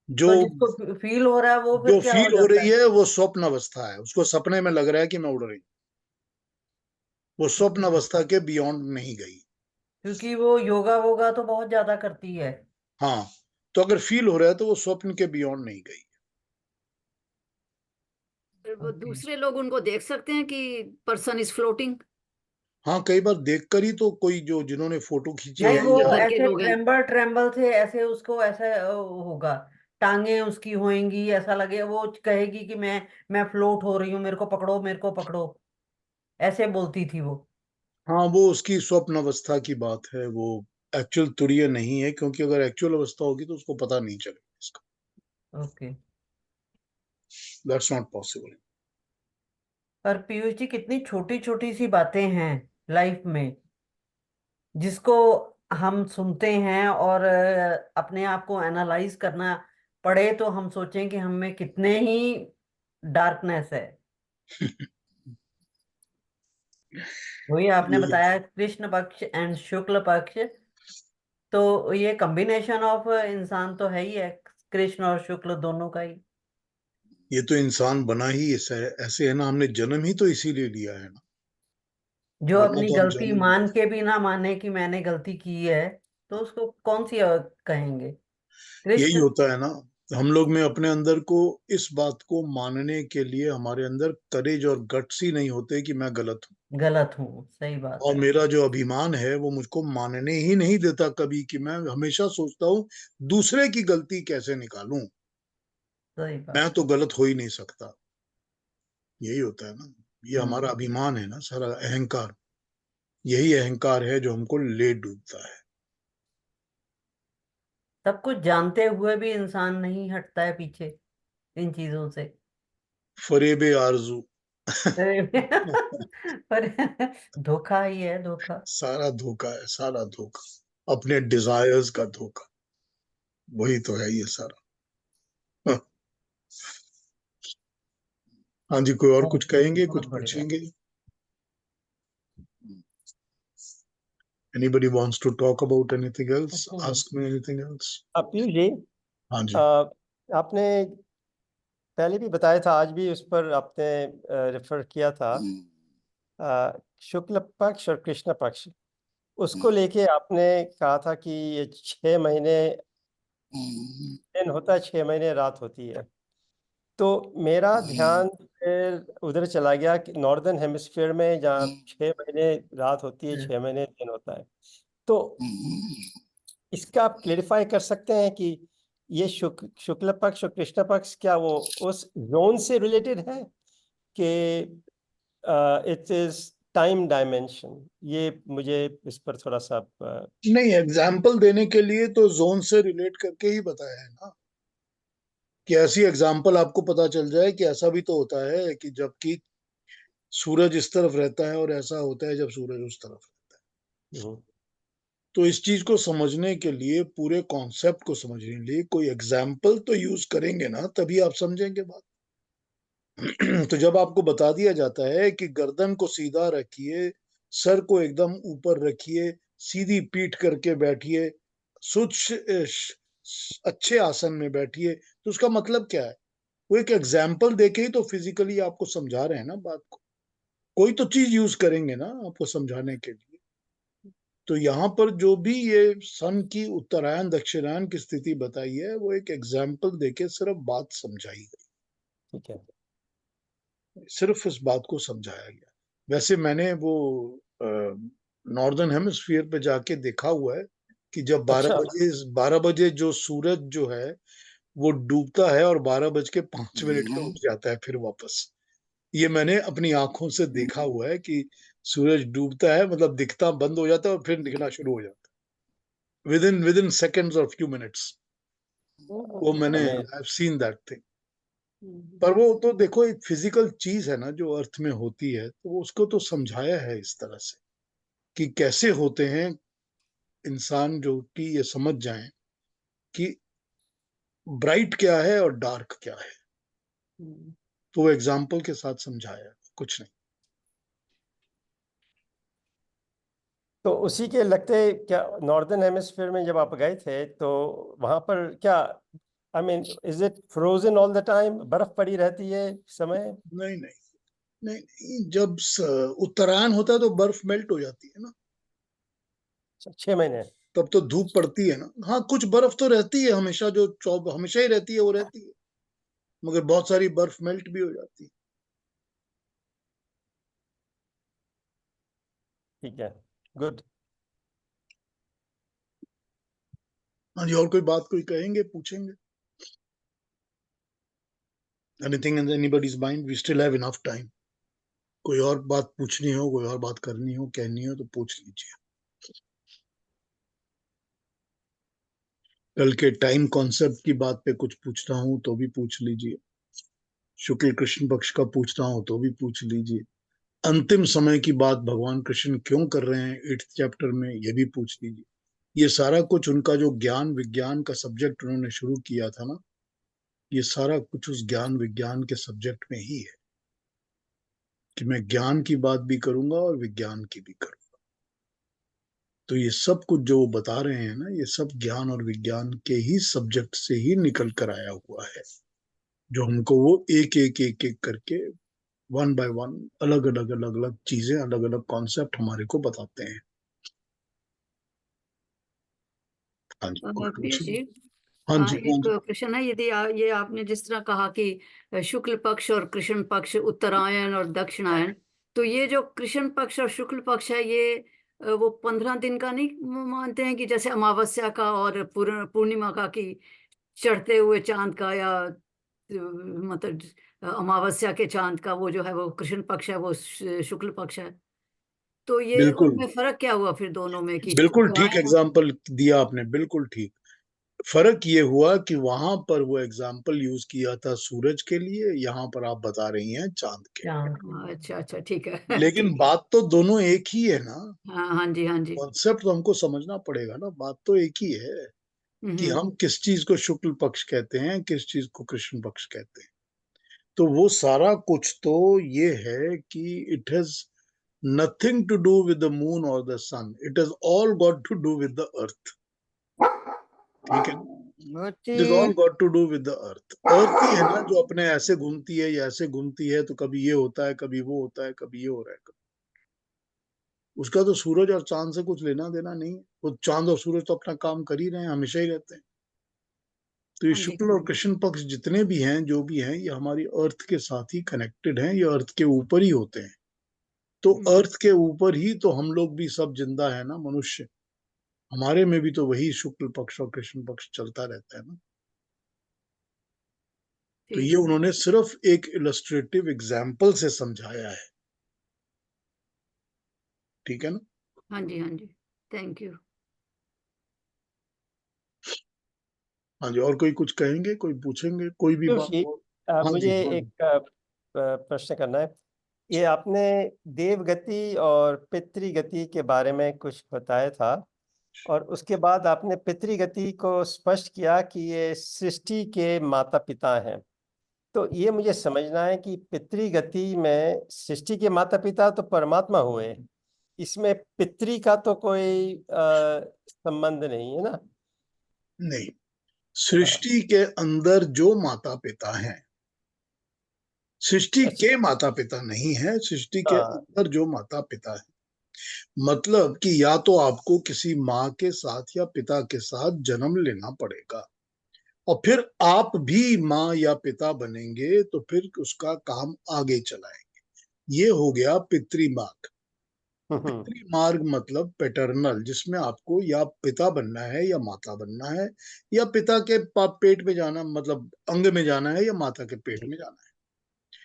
जो तो जिसको फील हो रहा है वो फिर जो क्या हो फील हो जाता रही है वो स्वप्न अवस्था है, उसको सपने में लग रहा है कि मैं उड़ रही हूँ। वो स्वप्न है? अवस्था के बियॉन्ड नहीं गई। क्योंकि वो योगा वोगा तो बहुत ज्यादा करती है। हाँ, तो अगर फील हो रहा है तो वो स्वप्न के बियॉन्ड नहीं गई। फिर वो ओके। दूसरे लोग उनको देख सकते हैं कि पर्सन इज फ्लोटिंग। हाँ, कई बार देखकर ही तो कोई जो जिन्होंने फोटो खींचे नहीं, हैं वो या घर के ऐसे लोग हैं। ट्रेम्बल ट्रेम्बल से ऐसे उसको ऐसे होगा, टांगे उसकी होंगी, ऐसा लगे, वो कहेगी कि मैं फ्लोट हो रही हूँ, मेरे को पकड़ो, मेरे को पकड़ो, ऐसे बोलती थी वो। हाँ, वो उसकी स्वप्न अवस्था की बात है, वो एक्चुअल तुरीय नहीं है, क्योंकि अगर एक्चुअल अवस्था होगी तो उसको पता नहीं चलेगा इसका। ओके। That's not possible. पर पीयूष जी, कितनी छोटी छोटी सी बातें हैं लाइफ में, जिसको हम सुनते हैं और अपने आप को एनालाइज करना पड़े तो हम सोचें कि हम में कितने ही डार्कनेस है। वही आपने ये बताया, कृष्ण पक्ष एंड शुक्ल पक्ष, तो ये कॉम्बिनेशन ऑफ इंसान तो है ही है, कृष्ण और शुक्ल दोनों का ही। ये तो इंसान बना ही ऐसे है ना, हमने जन्म ही तो इसीलिए लिया है ना, जो वरना अपनी तो हम गलती जन्म ही नहीं मान लेते। के भी ना माने कि मैंने गलती की है, तो उसको कौन सी कहेंगे? यही कृष्ण। होता है ना, हम लोग में अपने अंदर को इस बात को मानने के लिए हमारे अंदर करेज और गट्स ही नहीं होते कि मैं गलत हूँ। गलत हूँ, सही बात और है। मेरा जो अभिमान है वो मुझको मानने ही नहीं देता कभी, कि मैं हमेशा सोचता हूँ दूसरे की गलती कैसे निकालूं, सही मैं बात तो है। गलत हो ही नहीं सकता। यही होता है ना, ये हमारा हम्म। अभिमान है ना, सारा अहंकार। यही अहंकार है जो हमको ले डूबता है। सब कुछ जानते हुए भी इंसान नहीं हटता है पीछे इन चीजों से। फरेबे आरजू। पर धोखा ही है, धोखा। सारा धोखा है, सारा धोखा, अपने डिजायर्स का धोखा, वही तो है ये सारा। हाँ। हाँ जी, कोई और कुछ कहेंगे, कुछ बहुत बढ़िया। पूछेंगे? Anybody wants to talk about anything else? Ask me anything else? Piyush ji, हाँ जी। आपने पहले भी बताया था, आज भी उस पर आपने रेफर किया था, शुक्ल पक्ष और कृष्ण पक्ष, उसको लेके आपने कहा था कि ये 6 महीने दिन होता है, 6 महीने रात होती है। तो मेरा ध्यान फिर उधर चला गया कि नॉर्दर्न हेमिस्फीयर में जहाँ 6 महीने रात होती है, 6 महीने दिन होता है। तो इसका आप क्लेरिफाई कर सकते हैं कि ये शुक्ल पक्ष और कृष्ण पक्ष क्या वो उस जोन से रिलेटेड है कि इट इज टाइम डायमेंशन? ये मुझे इस पर थोड़ा सा नहीं, एग्जाम्पल देने के लिए तो जोन से रिलेट करके ही बताया है ना, कि ऐसी एग्जाम्पल आपको पता चल जाए कि ऐसा भी तो होता है कि जबकि सूरज इस तरफ रहता है, और ऐसा होता है जब सूरज उस तरफ रहता है। तो इस चीज को समझने के लिए, पूरे कॉन्सेप्ट को समझने के लिए कोई एग्जाम्पल तो यूज करेंगे ना, तभी आप समझेंगे बात। तो जब आपको बता दिया जाता है कि गर्दन को सीधा रखिए, सर को एकदम ऊपर रखिए, सीधी पीठ करके बैठिए, अच्छे आसन में बैठिए, तो उसका मतलब क्या है? वो एक एग्जाम्पल देके ही तो फिजिकली आपको समझा रहे हैं ना बात को। कोई तो चीज यूज करेंगे ना आपको समझाने के लिए। तो यहाँ पर जो भी ये सन की उत्तरायण दक्षिणायन की स्थिति बताई है, वो एक एग्जाम्पल देके सिर्फ बात समझाई गई, ठीक है। सिर्फ इस बात को समझाया गया। वैसे मैंने वो नॉर्दर्न हेमिस्फीयर पे जाके देखा हुआ है कि जब 12 अच्छा। बजे 12 बजे जो सूरज जो है वो डूबता है, और 12:05 पे उठ जाता है फिर वापस। ये मैंने अपनी आंखों से देखा हुआ है कि सूरज डूबता है, मतलब दिखता बंद हो जाता है और फिर दिखना शुरू हो जाता है, विद इन सेकेंड्स और फ्यू मिनट्स। वो मैंने आई हमें हैव सीन दैट थिंग। पर वो तो देखो, एक फिजिकल चीज है ना जो अर्थ में होती है, तो उसको तो समझाया है इस तरह से कि कैसे होते हैं इंसान, जो कि ये समझ जाएं कि ब्राइट क्या है और डार्क क्या है। तो वो एग्जाम्पल के साथ समझाया है, कुछ नहीं। तो उसी के लगते क्या नॉर्दर्न हेमिस्फीयर में जब आप गए थे तो वहां पर क्या, I mean, is it frozen all the time? बर्फ पड़ी रहती है समय? नहीं नहीं नहीं नहीं, जब उत्तरायण होता है तो बर्फ मेल्ट हो जाती है ना, 6 महीने? तब तो धूप पड़ती है ना। हाँ, कुछ बर्फ तो रहती है हमेशा, जो हमेशा ही रहती है वो रहती है, मगर बहुत सारी बर्फ मेल्ट भी हो जाती है। ठीक है, गुड। हाँ जी, और कोई बात कोई कहेंगे, पूछेंगे? Anything in anybody's mind? We still have enough time. कोई और बात पूछनी हो, कोई और बात करनी हो, कहनी हो तो पूछ लीजिए। कल के टाइम कॉन्सेप्ट की बात पे कुछ पूछना हो तो भी पूछ लीजिए, शुक्ल कृष्ण पक्ष का पूछना हो तो भी पूछ लीजिए, अंतिम समय की बात भगवान कृष्ण क्यों कर रहे हैं 8th चैप्टर में, ये भी पूछ लीजिए। ये सारा कुछ उनका जो ज्ञान विज्ञान का सब्जेक्ट उन्होंने शुरू किया था ना, ये सारा कुछ उस ज्ञान विज्ञान के सब्जेक्ट में ही है, कि मैं ज्ञान की बात भी करूंगा और विज्ञान की भी करूंगा। तो ये सब कुछ जो वो बता रहे हैं ना, ये सब ज्ञान और विज्ञान के ही सब्जेक्ट से ही निकल कर आया हुआ है, जो हमको वो एक एक एक एक करके, वन बाय वन, अलग अलग अलग अलग चीजें, अलग अलग कॉन्सेप्ट हमारे को बताते हैं। हाँ जी, कोई पीयूष पूछे? जी, हाँ जी, हाँ एक जी। प्रश्न है। यदि ये आपने जिस तरह कहा कि शुक्ल पक्ष और कृष्ण पक्ष, उत्तरायण और दक्षिणायन, तो ये जो कृष्ण पक्ष और शुक्ल पक्ष है, ये वो 15 दिन का नहीं मानते हैं कि जैसे अमावस्या का और पूर्णिमा का, कि चढ़ते हुए चांद का, या मतलब अमावस्या के चांद का वो जो है वो कृष्ण पक्ष है, वो शुक्ल पक्ष है। तो ये बिल्कुल उनमें फर्क क्या हुआ फिर दोनों में कि बिल्कुल ठीक उत्तरायण? एग्जाम्पल दिया आपने, बिल्कुल ठीक। फर्क ये हुआ कि वहां पर वो एग्जाम्पल यूज किया था सूरज के लिए, यहाँ पर आप बता रही हैं चांद के। अच्छा अच्छा, ठीक है। लेकिन ठीक है। बात तो दोनों एक ही है ना, हाँ हाँ जी, हाँ जी। कॉन्सेप्ट तो हमको समझना पड़ेगा ना, बात तो एक ही है कि हम्म। हम किस चीज को शुक्ल पक्ष कहते हैं, किस चीज को कृष्ण पक्ष कहते हैं। तो वो सारा कुछ तो ये है कि it has nothing to do with the moon और the sun, it has all got to do with the earth. ठीक है, it is all got to do with the earth. Earth ही है ना जो अपने ऐसे घूमती है या ऐसे घूमती है, तो कभी ये होता है, कभी वो होता है, कभी ये हो रहा है। उसका तो सूरज और चांद से कुछ लेना देना नहीं है, वो चांद और सूरज तो अपना काम कर ही रहे हैं, हमेशा ही रहते हैं। तो ये हाँ जी। शुक्ल और कृष्ण पक्ष जितने भी हैं, जो भी हैं, ये हमारी अर्थ के साथ ही कनेक्टेड हैं, ये अर्थ के ऊपर ही होते हैं। तो अर्थ के ऊपर ही तो हम लोग भी सब जिंदा है ना, मनुष्य, हमारे में भी तो वही शुक्ल पक्ष और कृष्ण पक्ष चलता रहता है ना। तो ठीक ये है। उन्होंने सिर्फ एक इलस्ट्रेटिव एग्जाम्पल से समझाया है। ठीक है ना। हाँ जी, हाँ जी। Thank you. हाँ जी, और कोई कुछ कहेंगे, कोई पूछेंगे, कोई भी बात जोशी, हो? हाँ जी, मुझे हाँ जी। एक प्रश्न करना है। ये आपने देवगति और पितृगति के बारे में कुछ बताया था, और उसके बाद आपने पितृगति को स्पष्ट किया कि ये सृष्टि के माता पिता हैं। तो ये मुझे समझना है कि पितृगति में सृष्टि के माता पिता तो परमात्मा हुए, इसमें पितृ का तो कोई संबंध नहीं है ना। नहीं, हाँ, सृष्टि के अंदर जो माता पिता हैं, सृष्टि अच्छा। के माता पिता नहीं है, सृष्टि के हाँ। अंदर जो माता पिता है, मतलब कि या तो आपको किसी माँ के साथ या पिता के साथ जन्म लेना पड़ेगा, और फिर आप भी माँ या पिता बनेंगे, तो फिर उसका काम आगे चलाएंगे। ये हो गया पितृमार्ग। पितृमार्ग मतलब पैटर्नल, जिसमें आपको या पिता बनना है या माता बनना है, या पिता के पेट में जाना, मतलब अंग में जाना है, या माता के पेट में जाना है।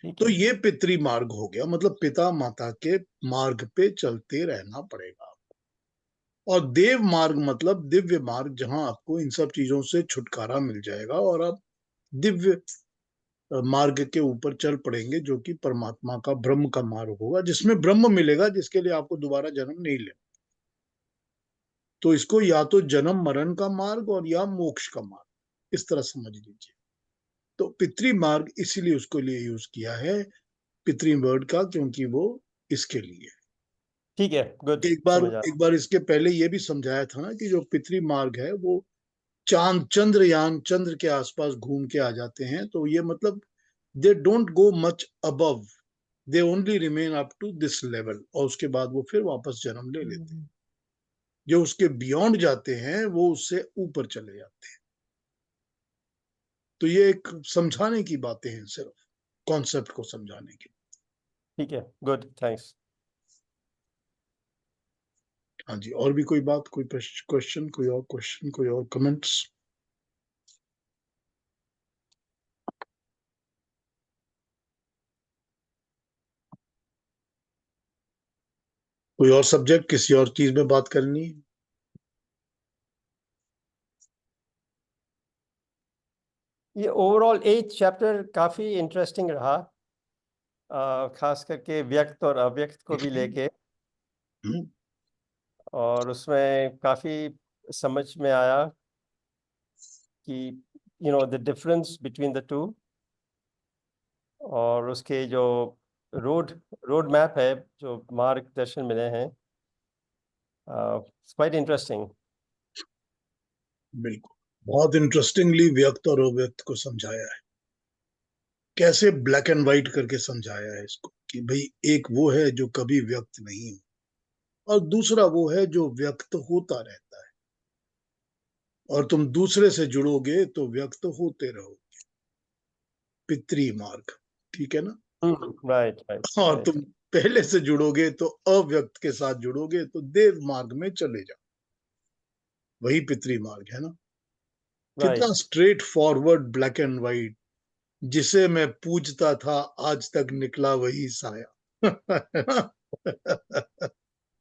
ठीक तो है। ये पितृमार्ग हो गया, मतलब पिता माता के मार्ग पे चलते रहना पड़ेगा। और देव मार्ग मतलब दिव्य मार्ग, जहां आपको इन सब चीजों से छुटकारा मिल जाएगा और आप दिव्य मार्ग के ऊपर चल पड़ेंगे, जो कि परमात्मा का, ब्रह्म का मार्ग होगा, जिसमें ब्रह्म मिलेगा, जिसके लिए आपको दोबारा जन्म नहीं लेना। तो इसको या तो जन्म मरण का मार्ग और या मोक्ष का मार्ग, इस तरह समझ लीजिए। तो पितृ मार्ग इसीलिए उसको लिए यूज किया है, पितृ वर्ड का, क्योंकि वो इसके लिए। ठीक है, गुड, एक बार समझ आ। एक बार इसके पहले ये भी समझाया था ना कि जो पितृ मार्ग है वो चांद, चंद्रयान, चंद्र के आसपास घूम के आ जाते हैं, तो ये मतलब they don't go much above, they only remain up to this level, और उसके बाद वो फिर वापस जन्म ले लेते हैं। जो उसके बियॉन्ड जाते हैं वो उससे ऊपर चले जाते हैं। तो ये एक समझाने की बातें हैं, सिर्फ कॉन्सेप्ट को समझाने की। ठीक है, गुड, थैंक्स। हाँ जी, और भी कोई बात, कोई क्वेश्चन, कोई और क्वेश्चन, कोई और कमेंट्स? कोई और सब्जेक्ट, किसी और चीज में बात करनी है? ये ओवरऑल 8th चैप्टर काफी इंटरेस्टिंग रहा, खास करके व्यक्त और अव्यक्त को भी लेके, हम्म, और उसमें काफी समझ में आया कि the difference between the two, और उसके जो रोड रोड मैप है, जो मार्गदर्शन मिले हैं, क्वाइट इंटरेस्टिंग। बिल्कुल, बहुत इंटरेस्टिंगली व्यक्त और अव्यक्त को समझाया है, कैसे ब्लैक एंड व्हाइट करके समझाया है इसको, कि भाई एक वो है जो कभी व्यक्त नहीं हो, और दूसरा वो है जो व्यक्त होता रहता है, और तुम दूसरे से जुड़ोगे तो व्यक्त होते रहोगे। पितृ मार्ग, ठीक है ना। राइट राइट और राइट। तुम पहले से जुड़ोगे तो अव्यक्त के साथ जुड़ोगे, तो देव मार्ग में चले जाओ, वही पितृ मार्ग है ना। कितना right. Straight forward, black and white, जिसे मैं पूजता था आज तक निकला वही साया।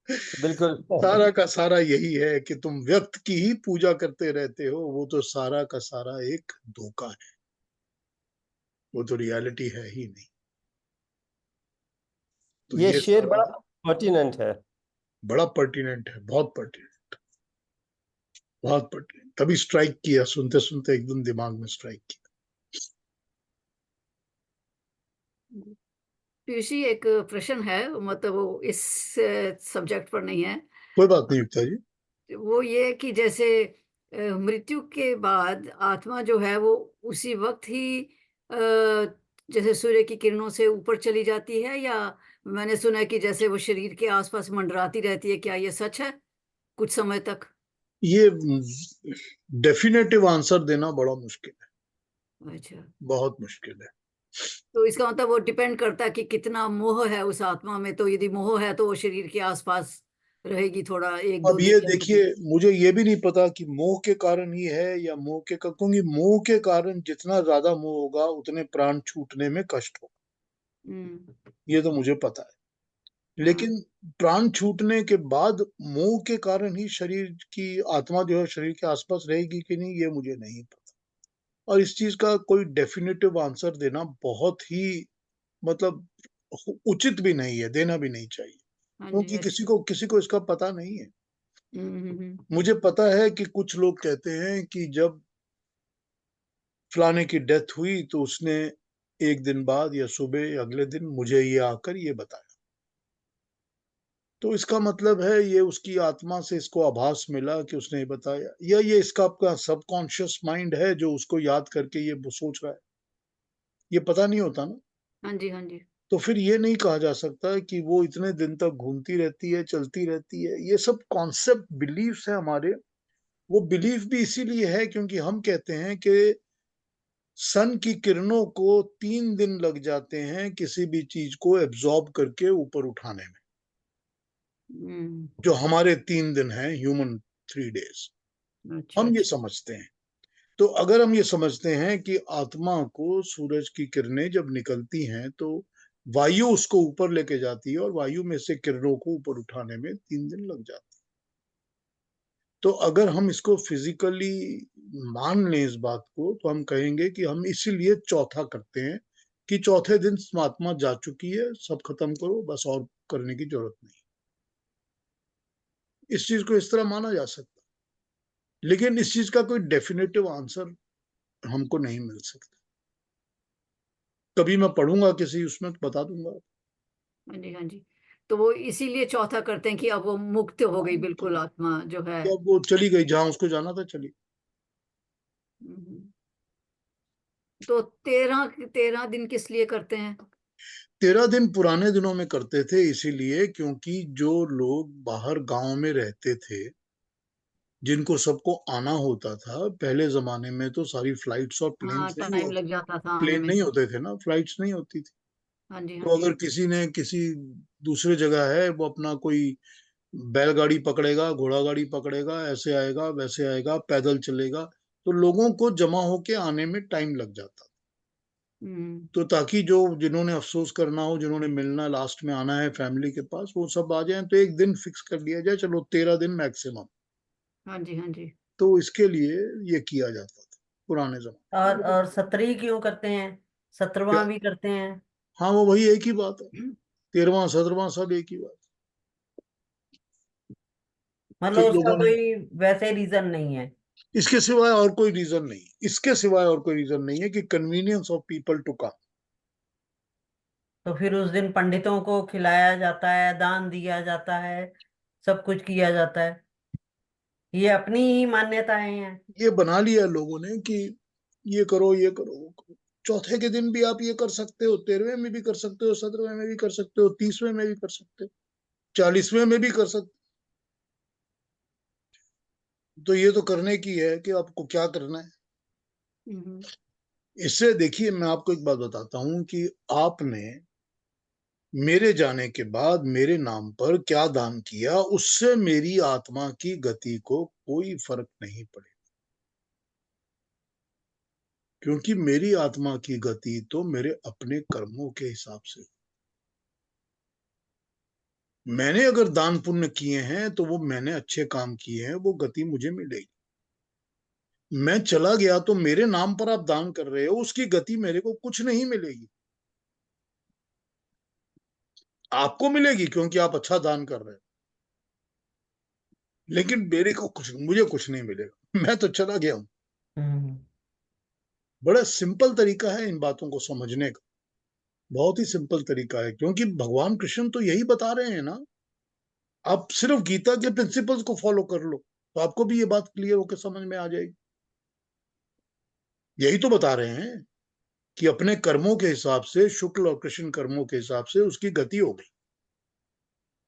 बिल्कुल सारा का सारा यही है कि तुम व्यक्त की ही पूजा करते रहते हो, वो तो सारा का सारा एक धोखा है, वो तो रियलिटी है ही नहीं। तो ये ये शेर सारा बड़ा पर्टिनेंट है। बड़ा पर्टिनेंट है, बहुत पर्टिनेंट, बहुत पर्टिनेंट। तभी स्ट्राइक किया, सुनते सुनते एकदम दिमाग में स्ट्राइक किया। पीयूषी, एक प्रश्न है, मतलब वो इस सब्जेक्ट पर नहीं है। कोई बात नहीं युक्ता जी। वो ये कि जैसे मृत्यु के बाद आत्मा जो है वो उसी वक्त ही जैसे सूर्य की किरणों से ऊपर चली जाती है, या मैंने सुना है कि जैसे वो शरीर के आसपास मंडराती रहती है, क्या ये सच है कुछ समय तक? ये डेफिनेटिव आंसर देना बड़ा मुश्किल है, अच्छा, बहुत मुश्किल है। तो इसका मतलब वो डिपेंड करता है कि कितना मोह है उस आत्मा में। तो यदि मोह है तो वो शरीर के आसपास रहेगी थोड़ा, एक अब दो ये दिन या कुछ देखिए, दिन। मुझे ये भी नहीं पता कि मोह के कारण ही है या मोह के क्योंकि मोह के कारण जितना ज्यादा मोह होगा उतने प्राण छूटने में कष्ट होगा, हम्म। ये तो मुझे पता है। हाँ। लेकिन प्राण छूटने के बाद मोह के कारण ही शरीर की आत्मा जो है शरीर के आसपास रहेगी कि नहीं, ये मुझे नहीं पता। और इस चीज का कोई डेफिनेटिव आंसर देना बहुत ही मतलब उचित भी नहीं है, देना भी नहीं चाहिए, हाँ जी, क्योंकि अच्छा। किसी को इसका पता नहीं है। हम्म। मुझे पता है कि कुछ लोग कहते हैं कि जब फलाने की डेथ हुई तो उसने एक दिन बाद या सुबह या अगले दिन मुझे ये आकर ये बताया। तो इसका मतलब है ये उसकी आत्मा से इसको आभास मिला कि उसने ये बताया, या ये इसका आपका सबकॉन्शियस माइंड है जो उसको याद करके ये वो सोच रहा है, ये पता नहीं होता ना। हाँ जी, हाँ जी। तो फिर ये नहीं कहा जा सकता कि वो इतने दिन तक घूमती रहती है, चलती रहती है। ये सब कॉन्सेप्ट बिलीफ्स है हमारे। वो बिलीफ भी इसीलिए है क्योंकि हम कहते हैं कि सन की किरणों को 3 दिन लग जाते हैं किसी भी चीज को एब्जॉर्ब करके ऊपर उठाने में, हम्म। जो हमारे 3 दिन हैं, ह्यूमन 3 डेज। अच्छा, हम ये अच्छा। समझते हैं। तो अगर हम ये समझते हैं कि आत्मा को सूरज की किरणें जब निकलती हैं तो वायु उसको ऊपर लेके जाती है और वायु में से किरणों को ऊपर उठाने में 3 दिन लग जाते हैं। तो अगर हम इसको फिजिकली मान लें इस बात को, तो हम कहेंगे कि हम इसीलिए चौथा करते हैं कि चौथे दिन आत्मा जा चुकी है, सब खत्म करो बस, और करने की जरूरत नहीं। इस चीज को इस तरह माना जा सकता, लेकिन इस चीज का कोई डेफिनेटिव आंसर हमको नहीं मिल सकता। कभी मैं पढ़ूंगा किसी उसमें तो बता दूंगा। हाँ जी, हाँ जी। तो वो इसीलिए चौथा करते हैं कि अब वो मुक्त हो हाँ, गई बिल्कुल आत्मा जो है। तो अब वो चली गई जहां उसको जाना था, चली। हम्म। तो 13 13 दिन किस लिए करते हैं? 13 दिन पुराने दिनों में करते थे इसीलिए क्योंकि जो लोग बाहर गांव में रहते थे, जिनको सबको आना होता था, पहले जमाने में तो सारी फ्लाइट्स और हाँ, प्लेन्स नहीं टाइम होते, लग जाता था आने प्लेन में। नहीं होते थे ना, फ्लाइट्स नहीं होती थी। हाँ जी, हाँ तो जी। अगर किसी ने किसी दूसरे जगह है, वो अपना कोई बैलगाड़ी पकड़ेगा, घोड़ा गाड़ी पकड़ेगा, ऐसे आएगा वैसे आएगा, पैदल चलेगा, तो लोगों को जमा होके आने में टाइम लग जाता। हम्म। तो ताकि जो जिन्होंने अफसोस करना हो, जिन्होंने मिलना लास्ट में आना है फैमिली के पास, वो सब आ जाएं, तो एक दिन फिक्स कर लिया जाए, चलो 13 दिन मैक्सिमम। हाँ जी, हाँ जी। तो इसके लिए ये किया जाता था पुराने जमाने में, और लेकिन 17 क्यों करते हैं? 17वां क्या, भी करते हैं। हाँ वो वही एक ही बात है, 13वां 17वां सब एक ही बात। मतलब फिर उसका लोगों ने, कोई वैसे रीजन नहीं है? इसके सिवाय और कोई रीजन नहीं, इसके सिवाय और कोई रीजन नहीं है कि convenience of people to come. तो फिर उस दिन पंडितों को खिलाया जाता है, दान दिया जाता है, सब कुछ किया जाता है। ये अपनी ही मान्यताएं हैं। ये बना लिया लोगों ने कि ये करो ये करो वो करो। चौथे के दिन भी आप ये कर सकते हो, 13वें में भी कर सकते हो, 17वें में भी कर सकते हो, 30वें में भी कर सकते हो, 40वें में भी कर सकते हो। तो ये तो करने की है कि आपको क्या करना है। हम्म। इससे देखिए, मैं आपको एक बात बताता हूँ कि आपने मेरे जाने के बाद मेरे नाम पर क्या दान किया, उससे मेरी आत्मा की गति को कोई फर्क नहीं पड़ेगा, क्योंकि मेरी आत्मा की गति तो मेरे अपने कर्मों के हिसाब से। मैंने अगर दान पुण्य किए हैं तो वो मैंने अच्छे काम किए हैं, वो गति मुझे मिलेगी। मैं चला गया तो मेरे नाम पर आप दान कर रहे हो, उसकी गति मेरे को कुछ नहीं मिलेगी। आपको मिलेगी क्योंकि आप अच्छा दान कर रहे हो, लेकिन मुझे कुछ नहीं मिलेगा, मैं तो चला गया हूं। हम्म। बड़ा सिंपल तरीका है इन बातों को समझने का, बहुत ही सिंपल तरीका है, क्योंकि भगवान कृष्ण तो यही बता रहे हैं ना। आप सिर्फ गीता के प्रिंसिपल्स को फॉलो कर लो तो आपको भी ये बात क्लियर होकर समझ में आ जाएगी। यही तो बता रहे हैं कि अपने कर्मों के हिसाब से, शुक्ल और कृष्ण कर्मों के हिसाब से उसकी गति हो गई।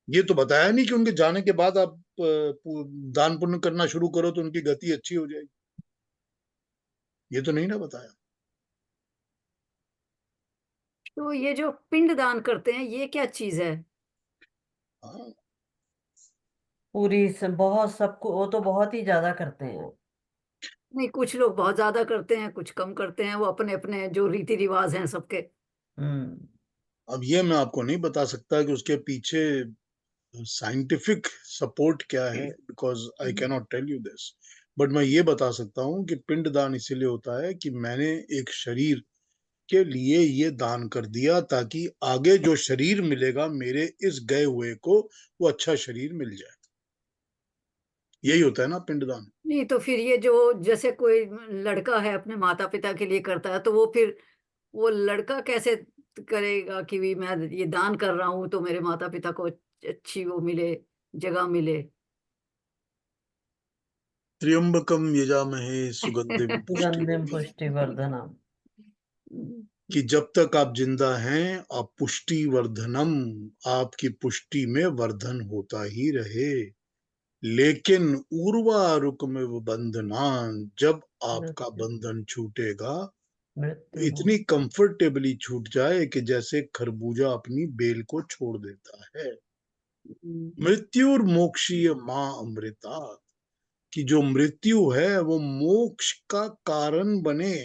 ये तो बताया नहीं कि उनके जाने के बाद आप दान पुण्य करना शुरू करो तो उनकी गति अच्छी हो जाएगी, ये तो नहीं ना बताया। तो ये जो पिंड दान करते हैं ये क्या चीज है? हाँ, बहुत सबको, वो तो बहुत ही ज्यादा करते हैं। नहीं, कुछ लोग बहुत ज्यादा करते हैं, कुछ कम करते हैं, वो अपने अपने जो रीति रिवाज हैं सबके। हम्म। अब ये मैं आपको नहीं बता सकता कि उसके पीछे साइंटिफिक सपोर्ट क्या है, because I cannot tell you this. But मैं ये बता सकता हूँ कि पिंडदान इसीलिए होता है कि मैंने एक शरीर के लिए ये दान कर दिया ताकि आगे जो शरीर मिलेगा मेरे इस गए हुए को, वो अच्छा शरीर मिल जाए। यही होता है ना पिंडदान। नहीं तो फिर ये जो जैसे कोई लड़का है अपने माता पिता के लिए करता है, तो वो फिर वो लड़का कैसे करेगा कि भी मैं ये दान कर रहा हूं तो मेरे माता पिता को अच्छी वो मिले, जगह मिले। त्र्यंबकम यजामहे सुगंधिम सुगंधिम पुष्टिवर्धनम्। पुष्टिवर्धनम। कि जब तक आप जिंदा हैं आप पुष्टि वर्धनम, आपकी पुष्टि में वर्धन होता ही रहे। लेकिन उर्वारुक में वो बंधनान, जब आपका मृत्यु। बंधन छूटेगा मृत्यु हो। इतनी कंफर्टेबली छूट जाए कि जैसे खरबूजा अपनी बेल को छोड़ देता है। मृत्युर मोक्षीय माँ अमृता, कि जो मृत्यु है वो मोक्ष का कारण बने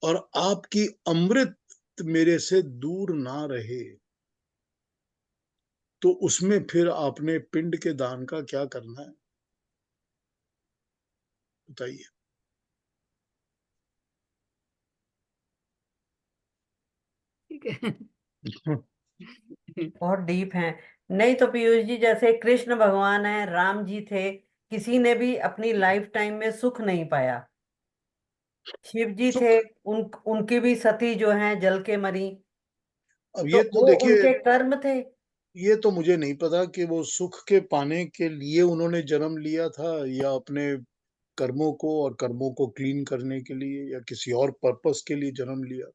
और आपकी अमृत मेरे से दूर ना रहे। तो उसमें फिर आपने पिंड के दान का क्या करना है बताइए। ठीक है। बहुत डीप है। नहीं तो पीयूष जी, जैसे कृष्ण भगवान है, राम जी थे, किसी ने भी अपनी लाइफ टाइम में सुख नहीं पाया। शिव जी थे, सुख, उनकी भी सती जो है जल के मरी। अब तो ये तो वो देखिए, उनके कर्म थे। ये तो मुझे नहीं पता कि वो सुख के पाने के लिए उन्होंने जन्म लिया था या अपने कर्मों को और कर्मों को क्लीन करने के लिए या किसी और पर्पस के लिए जन्म लिया।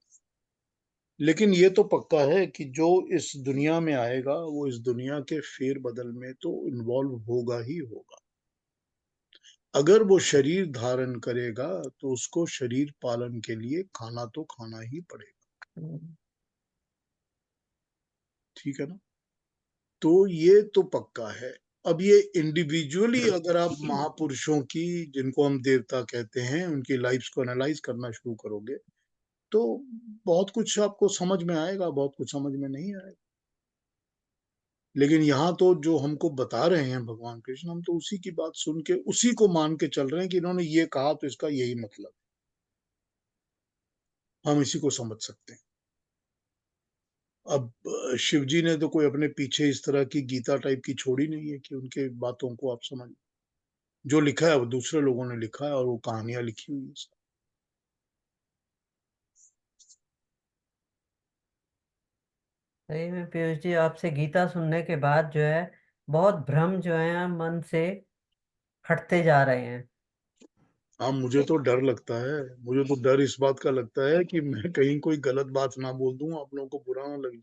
लेकिन ये तो पक्का है कि जो इस दुनिया में आएगा वो इस दुनिया के फेर बदल में तो इन्वॉल्व होगा ही होगा। अगर वो शरीर धारण करेगा तो उसको शरीर पालन के लिए खाना तो खाना ही पड़ेगा। हम्म। ठीक है ना। तो ये तो पक्का है। अब ये इंडिविजुअली अगर आप महापुरुषों की, जिनको हम देवता कहते हैं, उनकी लाइफ्स को एनालाइज करना शुरू करोगे तो बहुत कुछ आपको समझ में आएगा, बहुत कुछ समझ में नहीं आएगा। लेकिन यहाँ तो जो हमको बता रहे हैं भगवान कृष्ण, हम तो उसी की बात सुन के उसी को मान के चल रहे हैं कि इन्होंने ये कहा तो इसका यही मतलब, हम इसी को समझ सकते हैं। अब शिव जी ने तो कोई अपने पीछे इस तरह की गीता टाइप की छोड़ी नहीं है कि उनके बातों को आप समझ। जो लिखा है वो दूसरे लोगों ने लिखा है और वो कहानियां लिखी हुई है। सही में पीयूष जी, आपसे गीता सुनने के बाद जो है बहुत भ्रम जो है मन से हटते जा रहे हैं। हाँ, मुझे तो डर लगता है। मुझे तो डर इस बात का लगता है कि मैं कहीं कोई गलत बात ना बोल दूं, आप लोगों को बुरा ना लगे,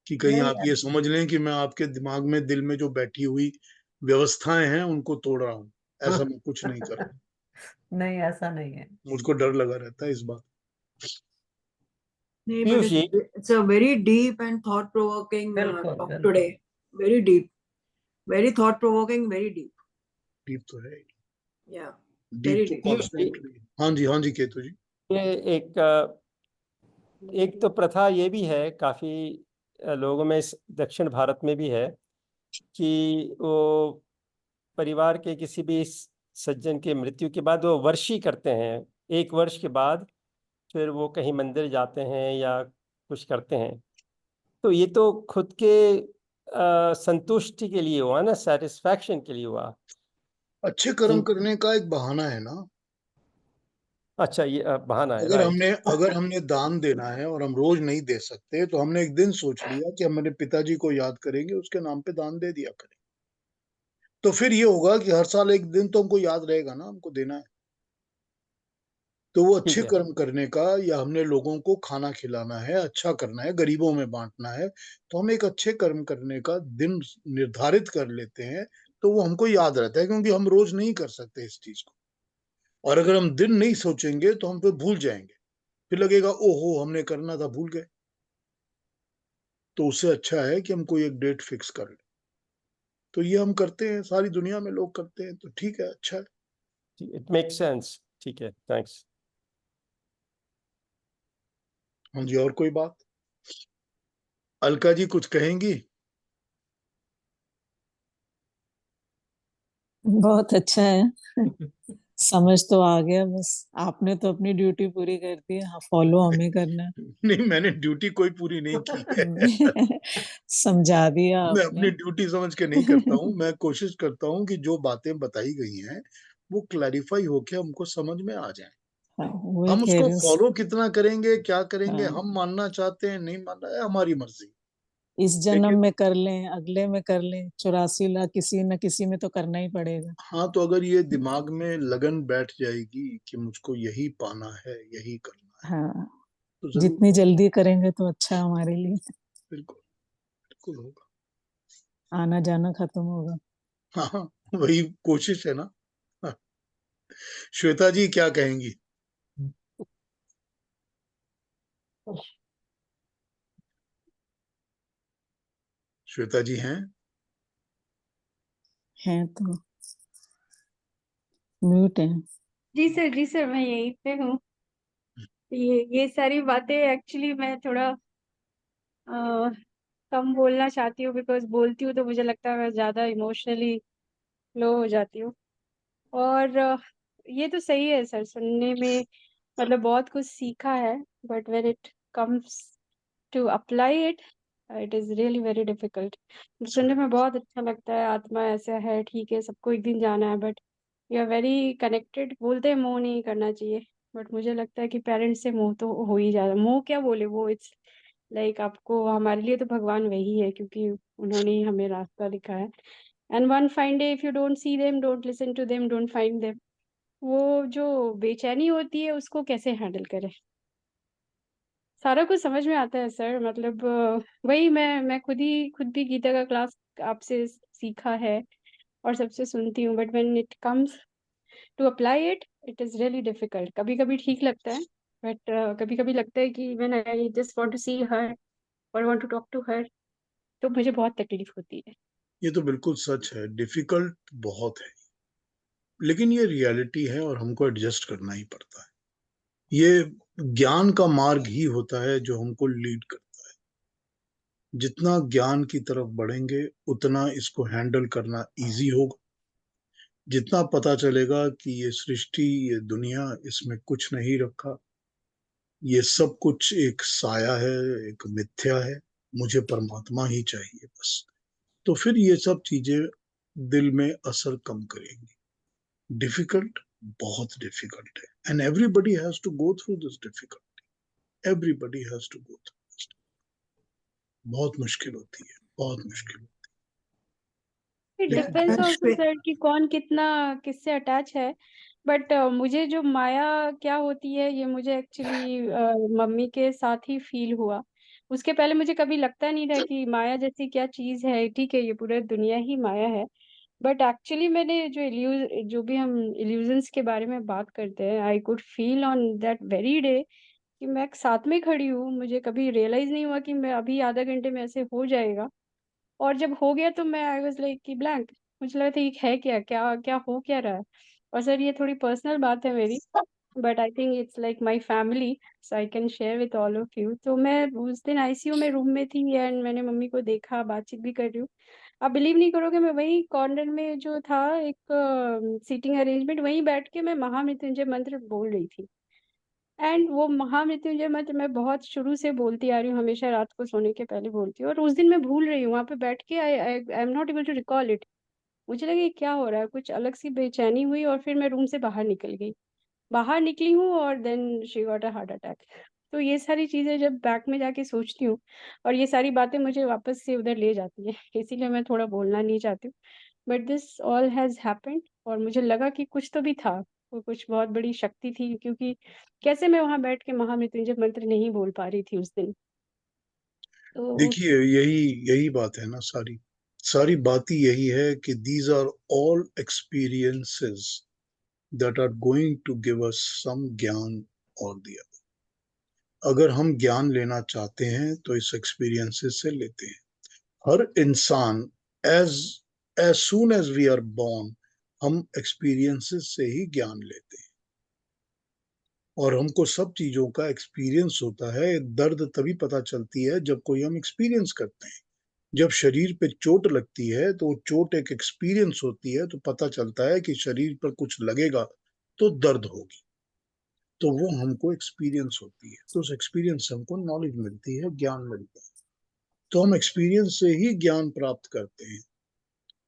कि कहीं नहीं। आप ये समझ लें कि मैं आपके दिमाग में, दिल में जो बैठी हुई व्यवस्थाएं हैं उनको तोड़ रहा हूँ। ऐसा मैं कुछ नहीं कर रहा। नहीं, ऐसा नहीं है। मुझको डर लगा रहता है इस बात। Nee, but Piyush ji, it's a very deep and thought-provoking बिल्कुल talk बिल्कुल। today. Very deep, very thought-provoking, very deep. Deep तो है, Yeah, डीप very तो deep. पीयूष जी, कॉन्स्टेंटली। हाँ जी केतु जी। ये एक एक तो प्रथा ये भी है काफी लोगों में इस दक्षिण भारत में भी है कि वो परिवार के किसी भी सज्जन के मृत्यु के बाद वो वर्षी करते हैं, 1 वर्ष के बाद फिर वो कहीं मंदिर जाते हैं या कुछ करते हैं। तो ये तो खुद के संतुष्टि के लिए हुआ ना, सेटिस्फैक्शन के लिए हुआ। अच्छे कर्म जिन करने का एक बहाना है ना। अच्छा, ये बहाना है, राइट। अगर हमने दान देना है और हम रोज नहीं दे सकते, तो हमने एक दिन सोच लिया कि हम मेरे पिताजी को याद करेंगे, उसके नाम पे दान दे दिया करें। तो फिर ये होगा कि हर साल एक दिन तो हमको याद रहेगा ना, हमको देना है। तो वो ठीक अच्छे है, कर्म करने का, या हमने लोगों को खाना खिलाना है, अच्छा करना है, गरीबों में बांटना है, तो हम एक अच्छे कर्म करने का दिन निर्धारित कर लेते हैं। तो वो हमको याद रहता है, क्योंकि हम रोज नहीं कर सकते इस चीज को। और अगर हम दिन नहीं सोचेंगे तो हम फिर भूल जाएंगे, फिर लगेगा ओहो हमने करना था, भूल गए। तो उससे अच्छा है कि हम कोई एक डेट फिक्स कर लें। तो ये हम करते हैं, सारी दुनिया में लोग करते हैं, तो ठीक है, अच्छा है। It make sense. ठीक है, थैंक्स। हाँ जी, और कोई बात? अलका जी कुछ कहेंगी? बहुत अच्छा है। समझ तो आ गया, बस आपने तो अपनी ड्यूटी पूरी कर दी है, हाँ फॉलो हमें करना है। नहीं, मैंने ड्यूटी कोई पूरी नहीं की है। समझा दिया मैं आपने। अपनी ड्यूटी समझ के नहीं करता हूँ। मैं कोशिश करता हूँ कि जो बातें बताई गई हैं वो क्लैरिफाई होके हमको समझ में आ जाए। हाँ, वही हम कह उसको रहे हैं। फॉलो कितना करेंगे, क्या करेंगे, हाँ, हम मानना चाहते हैं, नहीं मानना है, हमारी मर्जी। इस जन्म लेकिन में कर लें, अगले में कर लें, 84 लाख किसी न किसी में तो करना ही पड़ेगा। हाँ, तो अगर ये दिमाग में लगन बैठ जाएगी कि मुझको यही पाना है, यही करना है, हाँ, तो जरूर जितनी होगा। जल्दी करेंगे तो अच्छा हमारे लिए। बिल्कुल, बिल्कुल होगा। आना जाना खत्म होगा। हाँ हाँ, वही कोशिश है ना। हाँ। श्वेता जी क्या कहेंगी? श्वेता जी हैं? हैं तो म्यूट है। जी सर मैं यहीं पे हूँ। ये सारी बातें एक्चुअली मैं थोड़ा अ, कम बोलना चाहती हूँ, बिकॉज बोलती हूँ तो मुझे लगता है मैं ज़्यादा इमोशनली लो हो जाती हूँ। और ये तो सही है सर, सुनने में मतलब बहुत कुछ सीखा है, but when it comes to apply it, it is really very difficult. सुनने में बहुत अच्छा लगता है, आत्मा ऐसा है, ठीक है सबको एक दिन जाना है, but you are very connected. बोलते हैं मोह नहीं करना चाहिए, बट मुझे लगता है कि पेरेंट्स से मोह तो हो ही जाता, मोह क्या बोले, वो इट्स लाइक आपको, हमारे लिए तो भगवान वही है, क्योंकि उन्होंने ही हमें रास्ता दिखाया है। And one fine day if you don't see them, don't listen to them, don't find them, वो जो बेचैनी होती है उसको कैसे हैंडल करें। सारा कुछ समझ में आता है सर, मतलब वही मैं खुद भी गीता का क्लास आपसे सीखा है और सबसे सुनती हूँ, but when it comes to apply it, it is really difficult. कभी कभी ठीक लगता है, बट कभी कभी लगता है कि when I just want to see her और want to talk to her, तो मुझे बहुत तकलीफ होती है। ये तो बिल्कुल सच है, डिफिकल्ट बहुत है, लेकिन ये रियलिटी है और हमको एडजस्ट करना ही पड़ता है। ये ज्ञान का मार्ग ही होता है जो हमको लीड करता है। जितना ज्ञान की तरफ बढ़ेंगे उतना इसको हैंडल करना इजी होगा। जितना पता चलेगा कि ये सृष्टि, ये दुनिया, इसमें कुछ नहीं रखा, ये सब कुछ एक साया है, एक मिथ्या है, मुझे परमात्मा ही चाहिए बस, तो फिर ये सब चीजें दिल में असर कम करेंगी। डिफिकल्ट, बहुत डिफिकल्ट है, and everybody has to go through this difficulty. Everybody has to go through this. बहुत मुश्किल होती है, बहुत मुश्किल। इट लेकिन डिपेंड्स ऑल्सो श्वे- सर कि कौन कितना किससे अटैच है। बट मुझे जो माया क्या होती है, ये मुझे एक्चुअली मम्मी के साथ ही फील हुआ। उसके पहले मुझे कभी लगता नहीं था कि माया जैसी क्या चीज़ है, ठीक है ये पूरा दुनिया ही माया है। बट एक्चुअली मैंने जो भी हम इल्यूजन्स के बारे में बात करते हैं, I could feel on that very day कि मैं साथ में खड़ी हूँ, मुझे कभी रियलाइज नहीं हुआ कि मैं अभी आधा घंटे में ऐसे हो जाएगा। और जब हो गया तो मैं आई वाज लाइक कि ब्लैंक, मुझे लगा था ये है क्या क्या क्या हो क्या रहा है। और सर ये थोड़ी पर्सनल बात है मेरी, but I think it's like my family, so I can share with all of you. तो मैं उस दिन आईसीयू में रूम में थी एंड मैंने मम्मी को देखा, बातचीत भी कर रही हूँ। आप बिलीव नहीं करोगे, मैं वही कॉर्नर में जो था एक सीटिंग अरेंजमेंट, वहीं बैठ के मैं महामृत्युंजय मंत्र बोल रही थी। एंड वो महामृत्युंजय मंत्र मैं बहुत शुरू से बोलती आ रही हूँ, हमेशा रात को सोने के पहले बोलती हूँ, और उस दिन मैं भूल रही हूँ वहां पे बैठ के। I am not able to recall it. मुझे लगा ये क्या हो रहा है, कुछ अलग सी बेचैनी हुई और फिर मैं रूम से बाहर निकल गई। बाहर निकली हूँ और then she got a heart attack. तो ये सारी चीजें जब बैक में जाके सोचती हूँ, और ये सारी बातें मुझे वापस से उधर ले जाती है, इसीलिए मैं थोड़ा बोलना नहीं चाहती हूँ। But this all has happened, और मुझे लगा कि कुछ तो भी था, वो कुछ बहुत बड़ी शक्ति थी, क्योंकि कैसे मैं वहां बैठ के महामृत्युंजय मंत्र नहीं बोल पा रही थी उस दिन। तो देखिए, यही यही बात है ना, सारी सारी बात ही यही है कि these are all experiences that are going to give us some ज्ञान और दिया। अगर हम ज्ञान लेना चाहते हैं तो इस एक्सपीरियंसेस से लेते हैं। हर इंसान as as soon as we are born, हम एक्सपीरियंसेस से ही ज्ञान लेते हैं, और हमको सब चीजों का एक्सपीरियंस होता है। दर्द तभी पता चलती है जब कोई हम एक्सपीरियंस करते हैं। जब शरीर पे चोट लगती है तो वो चोट एक एक्सपीरियंस होती है, तो पता चलता है कि शरीर पर कुछ लगेगा तो दर्द होगी, तो वो हमको एक्सपीरियंस होती है। तो उस एक्सपीरियंस से हमको नॉलेज मिलती है, ज्ञान मिलता है। तो हम एक्सपीरियंस से ही ज्ञान प्राप्त करते हैं।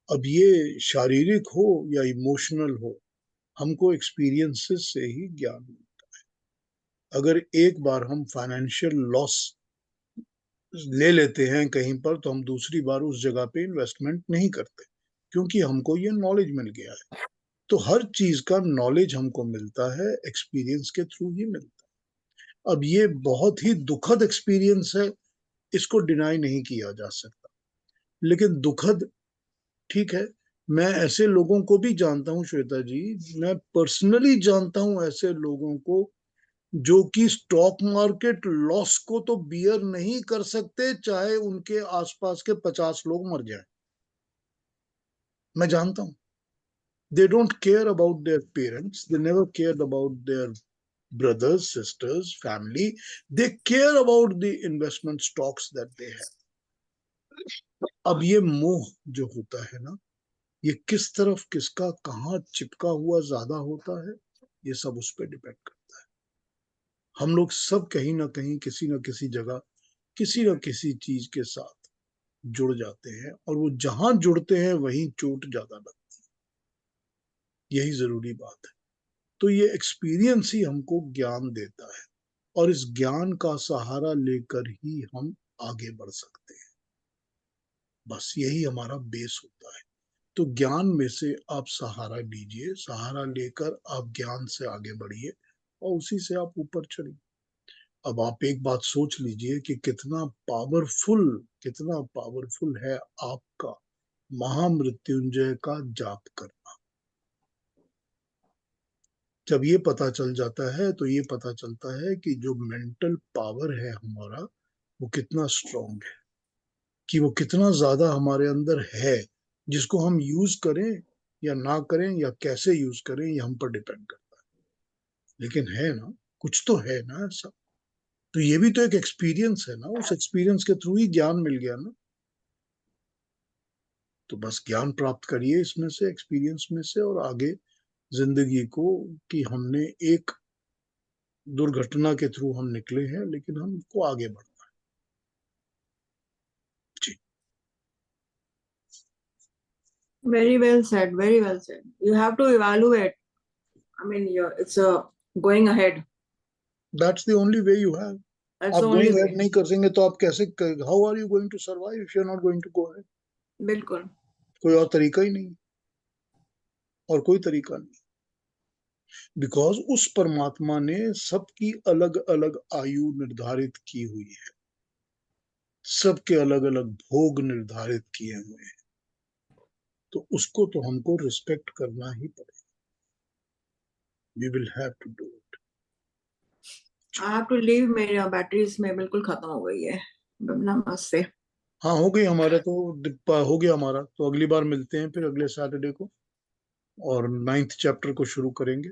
अब ये शारीरिक हो या इमोशनल हो, हमको एक्सपीरियंसेस से ही ज्ञान मिलता है। अगर एक बार हम फाइनेंशियल लॉस ले लेते हैं कहीं पर, तो हम दूसरी बार उस जगह पे इन्वेस्टमेंट नहीं करते, क्योंकि हमको ये नॉलेज मिल गया है। तो हर चीज का नॉलेज हमको मिलता है, एक्सपीरियंस के थ्रू ही मिलता है। अब ये बहुत ही दुखद एक्सपीरियंस है, इसको डिनाई नहीं किया जा सकता, लेकिन दुखद, ठीक है। मैं ऐसे लोगों को भी जानता हूँ श्वेता जी, मैं पर्सनली जानता हूँ ऐसे लोगों को जो कि स्टॉक मार्केट लॉस को तो बियर नहीं कर सकते, चाहे उनके आसपास के 50 लोग मर जाएं। मैं जानता हूं। They don't care about their parents, they never care about their brothers, sisters, family. They care about the investment stocks that they have. अब ये मोह जो होता है ना, ये किस तरफ किसका कहाँ चिपका हुआ ज्यादा होता है, ये सब उस पर डिपेंड करता है। हम लोग सब कहीं ना कहीं किसी न किसी जगह किसी न किसी चीज के साथ जुड़ जाते हैं, और वो जहां जुड़ते हैं वहीं चोट ज्यादा लगती है। यही जरूरी बात है। तो ये एक्सपीरियंस ही हमको ज्ञान देता है, और इस ज्ञान का सहारा लेकर ही हम आगे बढ़ सकते हैं। बस यही हमारा बेस होता है। तो ज्ञान में से आप सहारा लीजिए, सहारा लेकर आप ज्ञान से आगे बढ़िए, और उसी से आप ऊपर चलिए। अब आप एक बात सोच लीजिए कि कितना पावरफुल है आपका महामृत्युंजय का जाप करना। जब ये पता चल जाता है तो ये पता चलता है कि जो मेंटल पावर है हमारा, वो कितना स्ट्रांग है, कि वो कितना ज्यादा हमारे अंदर है, जिसको हम यूज करें या ना करें या कैसे यूज करें, ये हम पर डिपेंड करता है। लेकिन है ना, कुछ तो है ना ऐसा। तो ये भी तो एक एक्सपीरियंस है ना, उस एक्सपीरियंस के थ्रू ही ज्ञान मिल गया ना। तो बस ज्ञान प्राप्त करिए इसमें से, एक्सपीरियंस में से, और आगे जिंदगी को, कि हमने एक दुर्घटना के थ्रू हम निकले हैं, लेकिन हमको आगे बढ़ना है। जी। Very well said. Very well said. You have to evaluate. I mean, it's going ahead. That's the only way you have. That's आप the only going way. Ahead नहीं करेंगे तो आप कैसे, how are you going to survive if you are not going to go ahead? बिल्कुल। कोई और तरीका ही नहीं, और कोई तरीका नहीं। बिकॉज उस परमात्मा ने सबकी अलग अलग आयु निर्धारित की हुई है, सबके अलग अलग भोग निर्धारित किए हुए हैं, तो उसको तो हमको रिस्पेक्ट करना ही पड़ेगा। We will have to do it. I have to leave. मेरी बैटरीज में बिल्कुल खत्म हो गई है। नमस्ते। हाँ, हो गई हमारा तो, हो गया हमारा तो। अगली बार मिलते हैं फिर अगले सैटरडे को, और 9th चैप्टर को शुरू करेंगे।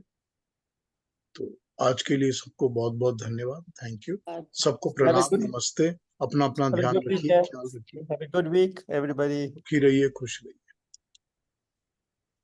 तो आज के लिए सबको बहुत बहुत धन्यवाद। Thank you. सबको Have a प्रणाम, good, नमस्ते। अपना अपना have a ध्यान good रखिए, weekend. ख्याल रखिए, Have a good week, everybody. सुखी रहिए, खुश रहिए।